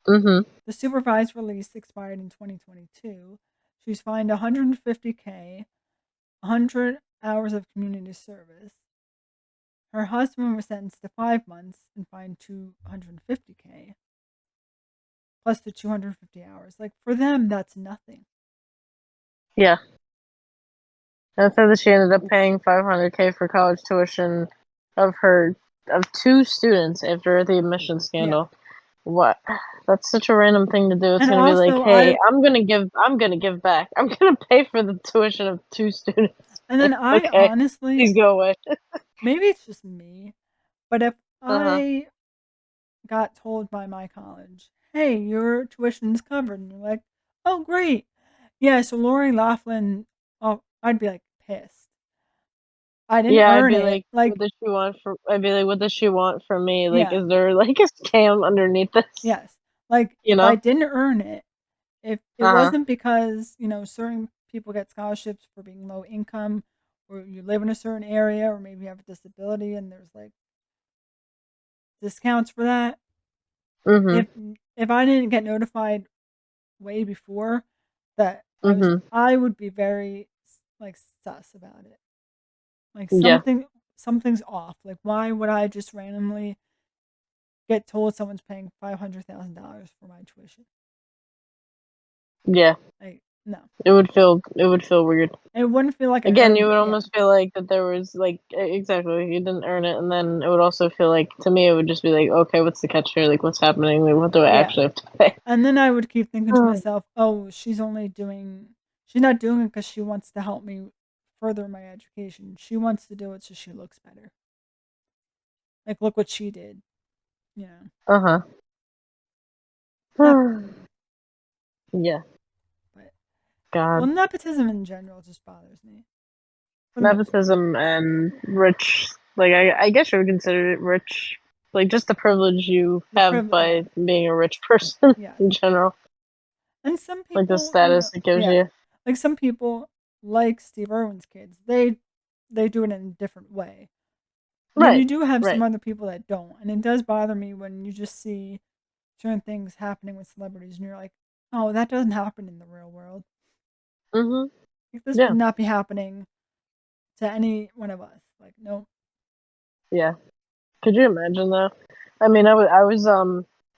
mm-hmm.
The supervised release expired in 2022. She's fined 150K, 100 hours of community service. Her husband was sentenced to 5 months and fined 250K plus the 250 hours. Like for them, that's nothing.
Yeah. And it said that she ended up paying 500K for college tuition of her of two students after the admission
Yeah.
scandal. What? That's such a random thing to do. It's
And
gonna be like,
also,
hey, I'm gonna give back. I'm gonna pay for the tuition of two students.
I
Okay,
honestly,
please go away.
maybe it's just me, but if
Uh huh.
I got told by my college, "Hey, your tuition's covered," and you're like, "Oh, great." Yeah, so Lori Laughlin, oh, I'd be like pissed. I didn't
Yeah, I'd
earn
be
it.
like,
Like,
what does she want from? I'd be like, what does she want from me? Like,
yeah,
is there like a scam underneath this?
yes. Like,
You
if I
know?
didn't earn it, if it
Uh huh.
wasn't because, certain people get scholarships for being low income, or you live in a certain area, or maybe you have a disability and there's like discounts for that.
Mhm.
If if I didn't get notified way before that
Mhm.
I would be very like sus about it. Like
Yeah.
something's off. Like why would I just randomly get told someone's paying $500,000 for my tuition?
Yeah.
Like no.
It would feel weird.
And it wouldn't feel like I
Again, you
earned
would
it. Yeah.
almost feel like that there was like exactly you didn't earn it, and then it would also feel like to me it would just be like, okay, what's the catch here? Like, what's happening? Like, what do I
Yeah.
actually have to pay?
And then I would keep thinking to myself, "Oh, she's not doing it because she wants to help me further my education. She wants to do it so she looks better. Like look what she did." You know.
Uh
Not
huh.
cool.
Yeah.
But well,
God.
nepotism in general just bothers me for the most part.
Nepotism and rich. Like, I guess you would consider it rich. Like, just the privilege you
The
have
privilege, yeah,
by being a rich person
yes.
in general.
And some
Like, the
people,
status it gives
yeah,
you.
like some people, like Steve Irwin's kids, they do it in a different way. And then you
Right.
do have some
Right.
other people that don't, and it does bother me when you just see certain things happening with celebrities, and you're like, oh, that doesn't happen in the real world.
Mhm.
Like, this would
Yeah.
not be happening to any one of us. Like, no,
Yeah. Could you imagine though? I mean, I was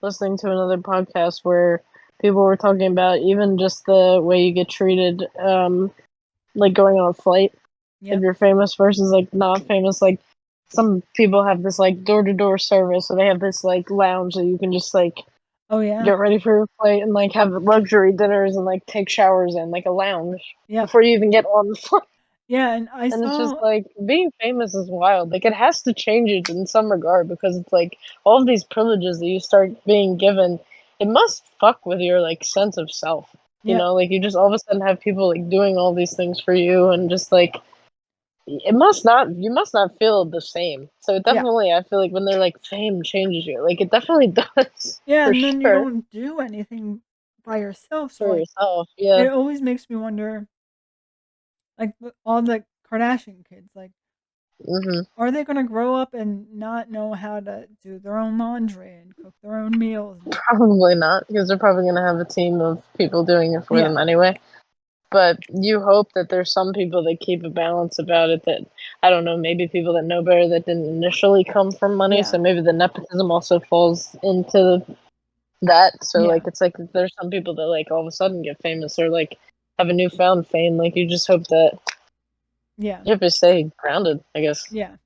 listening to another podcast where people were talking about even just the way you get treated, like going on a flight if
yep,
you're famous versus like not famous. Like some people have this like door to door service, so they have this like lounge that you can just like
oh yeah,
get ready for your flight and like have luxury dinners and like take showers in like a lounge
yep,
before you even get on the flight.
yeah. And I
And it's just
saw,
like being famous is wild. Like it has to change you in some regard because it's like all of these privileges that you start being given, it must fuck with your like sense of self. You
yep,
know, like you just all of a sudden have people like doing all these things for you and just like it must not you must not feel the same. So it
yeah,
definitely I feel like when they're like fame changes you. Like it definitely does
yeah.
for
And then you
sure
don't do anything by yourself, so
for
like
yourself. Yeah.
it always makes me wonder, like all the Kardashian kids, like
Mhm.
are they gonna grow up and not know how to do their own laundry and cook their own meals? And
Probably not because they're probably going to have a team of people doing it for them
yeah,
anyway. But you hope that there's some people that keep a balance about it that I don't know, maybe people that know better that didn't initially come from money,
yeah,
so maybe the nepotism also falls into that. So like
yeah,
it's like there's some people that like all of a sudden get famous or like have a newfound fame. Like you just hope that
yeah,
you have to stay grounded, I guess.
yeah,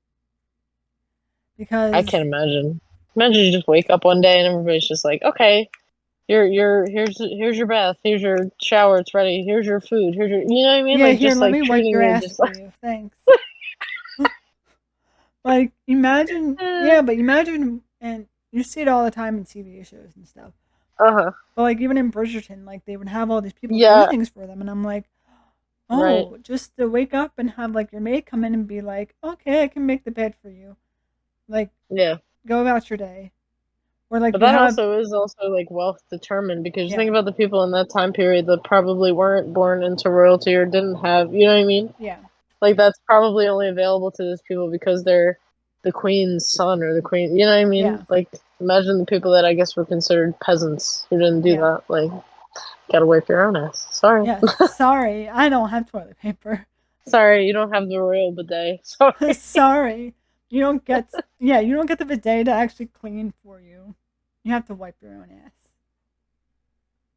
I
because
can't imagine. Imagine you just wake up one day and everybody's just like, okay, you're here's your bath, here's your shower, it's ready, here's your food, here's your you know what I mean?
yeah,
Like
here,
just
let
like
me wipe
treating
your
you
ass
just
for
like
you. Thanks. Like imagine, yeah, but imagine, and you see it all the time in TV shows and stuff.
uh-huh.
But like even in Bridgerton, like they would have all these people do
Yeah,
things for them, and I'm like,
right.
oh, just to wake up and have like your maid come in and be like, okay, I can make the bed for you. Like
Yeah.
go about your day. Or like
But
you
that
have,
also is also like wealth determined because you think
yeah,
about the people in that time period that probably weren't born into royalty or didn't have, you know what I mean?
yeah,
Like that's probably only available to those people because they're the queen's son or the queen, you know what I mean?
yeah,
Like imagine the people that I guess were considered peasants who didn't do
yeah,
that. Like gotta wipe your own ass. Sorry.
yeah. Sorry, I don't have toilet paper.
Sorry, you don't have the royal bidet. Sorry.
Sorry, you don't get, yeah, you don't get the bidet to actually clean for you. You have to wipe your own ass.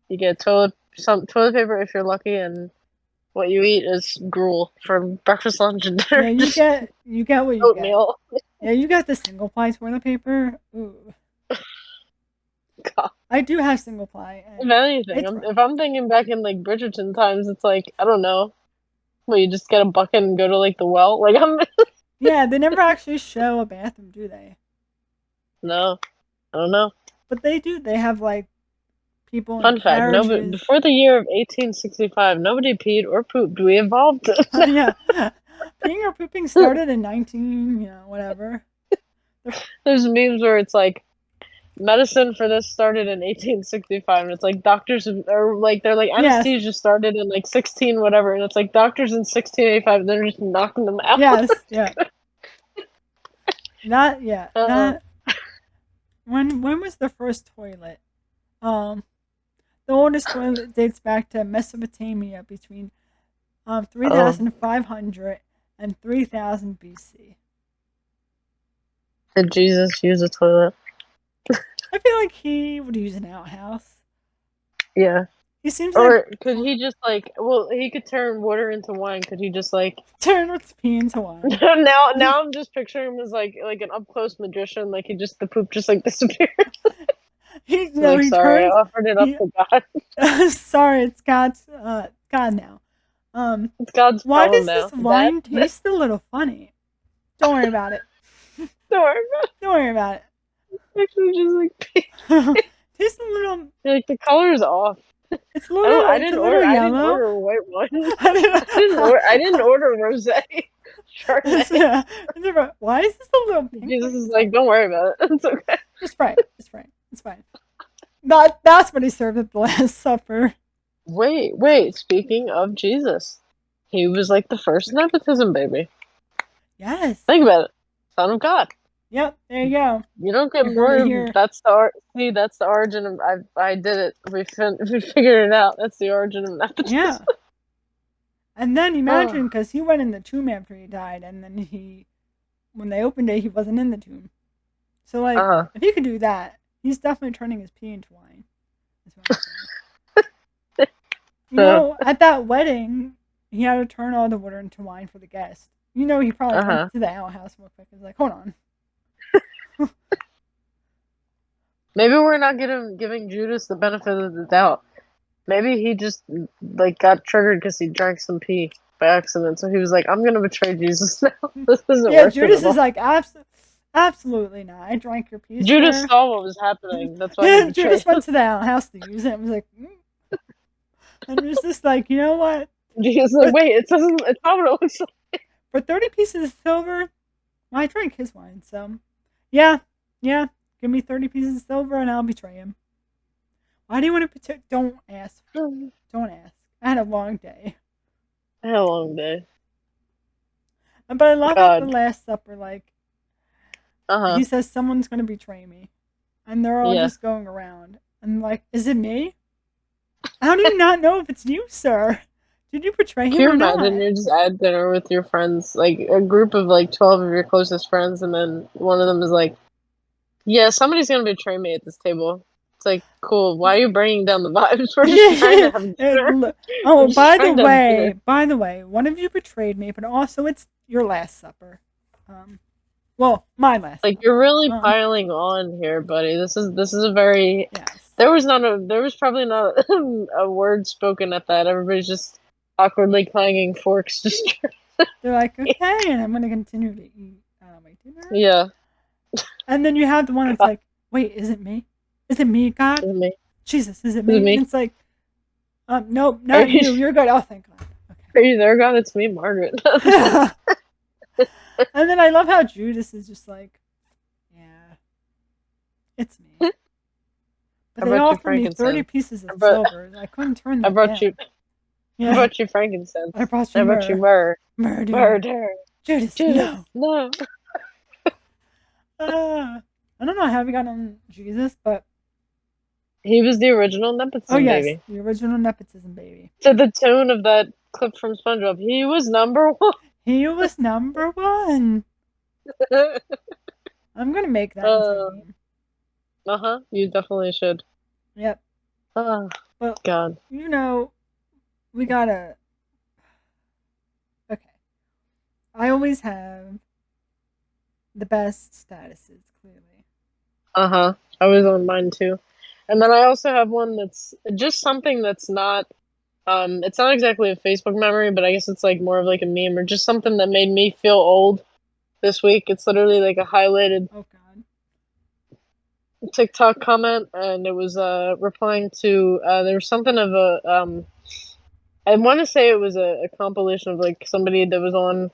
You get some toilet paper if you're lucky and what you eat is gruel for breakfast, lunch, and dinner.
Yeah, you
Just
get what you get.
oatmeal.
Yeah, you got the single ply toilet paper. Ooh,
God.
I do have single ply,
If
and
anything,
it's rough.
if I'm thinking back in like Bridgerton times, it's like I don't know. Well, you just get a bucket and go to like the well. Like I'm
Yeah, they never actually show a bathroom, do they?
no, I don't know.
But they do. They have like people in
Fun fact: nobody
carriages.
before the year of 1865, nobody peed or pooped. We evolved.
Yeah, peeing or pooping started in 19, whatever.
There's memes where it's like medicine for this started in 1865, and it's like doctors or like they're like
Yes,
anesthesia started in like 16 whatever, and it's like doctors in 1685. They're just knocking them out.
yes, yeah. Not yeah.
Uh,
That when was the first toilet? Um, the oldest toilet dates back to Mesopotamia between
oh,
3,500 and 3,000 BC.
did Jesus use a toilet?
I feel like he would use an outhouse.
Yeah.
He seems like
Or could he just like? Well, he could turn water into wine. Could he just like?
turn what's pee into wine.
Now I'm just picturing him as like an up close magician. Like he just the poop just like disappeared.
He
He's like,
he
sorry, I
turns
offered it up
he
to God.
sorry, it's God now.
It's God's
Why
problem
does
now.
this
That
wine taste a little funny? Don't worry about it.
don't worry
Don't worry about it.
actually just like
Tastes a little.
like the color's off.
It's a little. It's a little
I didn't
yellow.
order a white one.
I didn't.
I didn't order rosé. Chardonnay.
Yeah, why is this a little pink?
Jesus is
It's
like,
fine.
don't worry about it. It's okay.
Just fine. It's fine. It's fine. That's what he served at the Last Supper.
Wait. Speaking of Jesus, he was like the first nepotism baby.
Yes.
Think about it. Son of God.
Yep. There you go.
You don't get
You heard it
more.
here.
That's the see. That's the origin of. I did it. We figured it out. That's the origin of nepotism.
Yeah. And then
Oh,
imagine, because he went in the tomb after he died, and then when they opened it, he wasn't in the tomb. So, like,
uh-huh.
if he could do that, he's definitely turning his pee into wine. That's what I'm saying. At that wedding, he had to turn all the water into wine for the guests. He probably went
Uh-huh.
to the outhouse real quick and was like, hold on.
Maybe we're not giving Judas the benefit of the doubt. Maybe he just like got triggered because he drank some pee by accident. So he was like, "I'm gonna betray Jesus now. This isn't
Yeah,
worth it
Judas
at
is
all."
like, absolutely not. I drank your pee,
Judas
sir.
saw what was happening. That's why he betrayed
Judas went
him.
to the outhouse to use it and was like, and was just like, you know what?
Jesus is like,
For,
"Wait, it doesn't. It's not what it looks like."
for 30 pieces of silver, I drank his wine. So, yeah, yeah. Give me 30 pieces of silver and I'll betray him. Why do you want to betray? Don't ask. Don't ask. I had a long day.
I had a long day.
But I love at the
God.
Last Supper, like,
Uh-huh.
he says someone's going to betray me. And they're all
Yeah.
just going around. And like, is it me? How do you not know if it's you, sir? Did you betray
Can
him
you
or
imagine
not?
you're just at dinner with your friends, like a group of like 12 of your closest friends, and then one of them is like, "Yeah, somebody's gonna betray me at this table." It's like, cool. Why are you bringing down the vibes? We're just trying to have dinner.
Oh,
We're just trying to have dinner.
by the way, one of you betrayed me, but also it's your Last Supper. Well, my Last
Like you're
Supper.
really piling on here, buddy. This is a very.
Yes.
There was probably not a word spoken at that. Everybody's just awkwardly clanging forks. Just
They're like, okay, and I'm going to continue to eat my dinner.
yeah.
And then you have the one that's
God,
like, wait, is it me? Is it me, God?
is it me?
Jesus, is it
Is it
me? And
me?
it's like, nope,
Are
not
you,
you. You're good. Oh, thank God.
are you there, God? It's me, Margaret.
Okay. And then I love how Judas is just like, yeah, it's me. But
I
they
brought you
offered me 30
frankincense.
pieces
I
of
brought
silver. I couldn't turn
I
that
brought you
down.
I
Yeah.
brought you frankincense.
I brought you
I brought you
myrrh.
myrrh.
Murder.
Murder.
Judas,
Judas,
no.
no.
I don't know how we got on Jesus, but
He was the original
oh
nepotism
yes,
baby.
the original nepotism baby.
To the tune of that clip from SpongeBob, he was number one.
He was number one. I'm gonna make that into a
uh,
meme.
uh-huh. You definitely should.
Yep.
Oh,
But
God.
we gotta. Okay. I always have the best statuses, clearly.
Uh-huh. I was on mine too. And then I also have one that's just something that's not it's not exactly a Facebook memory, but I guess it's like more of like a meme or just something that made me feel old this week. It's literally like a highlighted
Oh God.
TikTok comment, and it was replying to there was something of a I want to say it was a compilation of like somebody that was on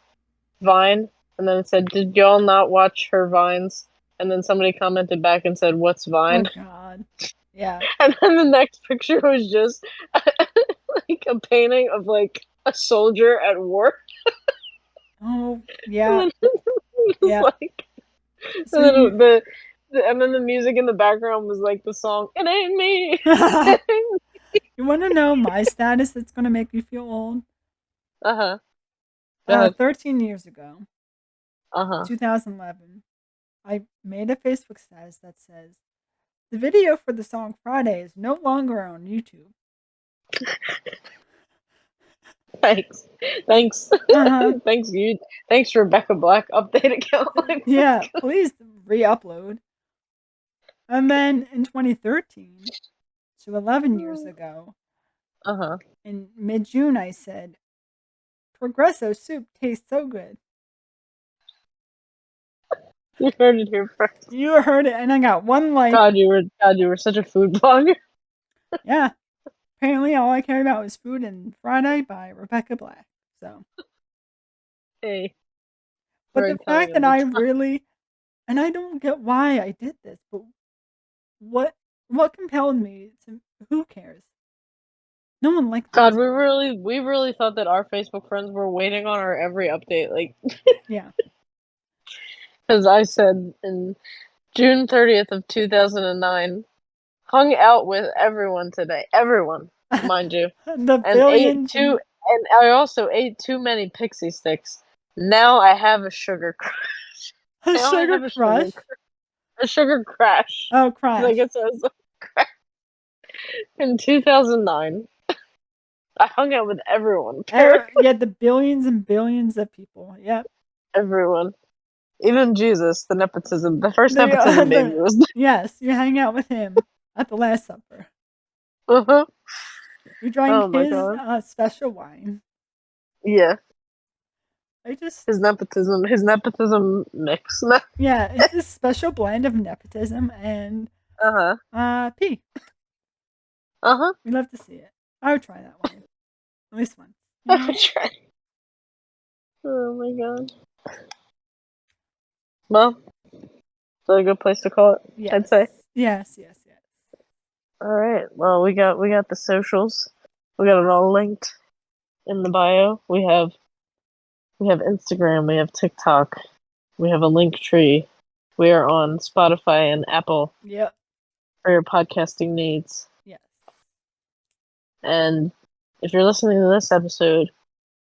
Vine, and then it said, "Did y'all not watch her vines?" And then somebody commented back and said, "What's
Oh
Vine?"
God. Yeah.
And then the next picture was just like a painting of like a soldier at war,
Oh
and
yeah.
then it was
Yeah.
like,
So
and
you
then and then the music in the background was like the song "It Ain't Me."
you want to know my status that's going to make you feel old?
Uh-huh. Go ahead.
13 years ago,
Uh-huh.
2011, I made a Facebook status that says the video for the song Friday is no longer on YouTube.
Thanks. Thanks.
Uh-huh.
Thanks you. Thanks Rebecca Black update account.
Yeah, please re-upload. And then in 2013, so 11 years ago,
Uh-huh.
in mid-June, I said, Progresso soup tastes so good.
You heard it here first.
You heard it, and I got one like.
God, you were such a food blogger.
Yeah, apparently all I cared about was food and Friday by Rebecca Black. So,
Hey,
but
very
the
telling
fact
of
that
the
I
time.
really, and I don't get why I did this, but what what compelled me to? Who cares? No one likes my
God,
story.
we really thought that our Facebook friends were waiting on our every update, like,
Yeah.
because I said in June 30th of 2009, hung out with everyone today, everyone, mind you,
The
and
billions and
I also ate too many pixie sticks. Now I have a sugar crash.
a
Now I
sugar
have
crush.
a sugar crash.
Oh,
I
crash.
guess it was in 2009. I hung out with everyone, apparently.
Yeah, the billions and billions of people. Yep.
Everyone. Even Jesus, the nepotism, the first
The,
nepotism baby
the
was.
yes, you hang out with him at the Last Supper.
Uh-huh.
You
Oh
drank
my
his
god.
special wine.
Yeah.
I just
His nepotism mix.
Yeah, it's this special blend of nepotism and
Uh-huh.
pee.
Uh-huh.
We love to see it. I would try that wine at least once. You
I would
know?
try. Oh my god. Well, is that a good place to call it? I'd
Yes,
say.
yes, yes, yes.
All right. Well, we got the socials. We got it all linked in the bio. We have Instagram. We have TikTok. We have a link tree. We are on Spotify and Apple
Yep.
for your podcasting needs.
Yes.
And if you're listening to this episode,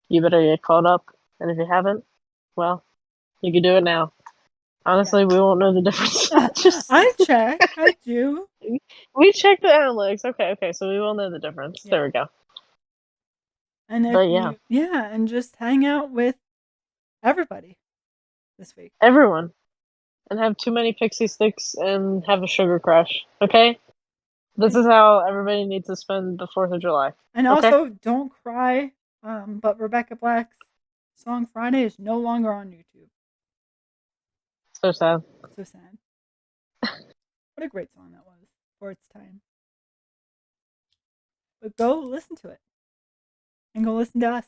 you better get caught up. And if you haven't, well, you can do it now.
Yeah.
Honestly, we won't know the difference. Just
I check. I do.
we check the analytics. Okay, okay, so we will know the difference.
Yeah.
There we go.
And if
But yeah,
you, yeah, and just hang out with everybody this week.
everyone, and have too many pixie sticks and have a sugar crash. Okay, this
And
is how everybody needs to spend the 4th of July.
and
Okay,
also don't cry. But Rebecca Black's song Friday is no longer on YouTube.
so sad.
So sad. What a great song that was for its time. But go listen to it and go listen to us.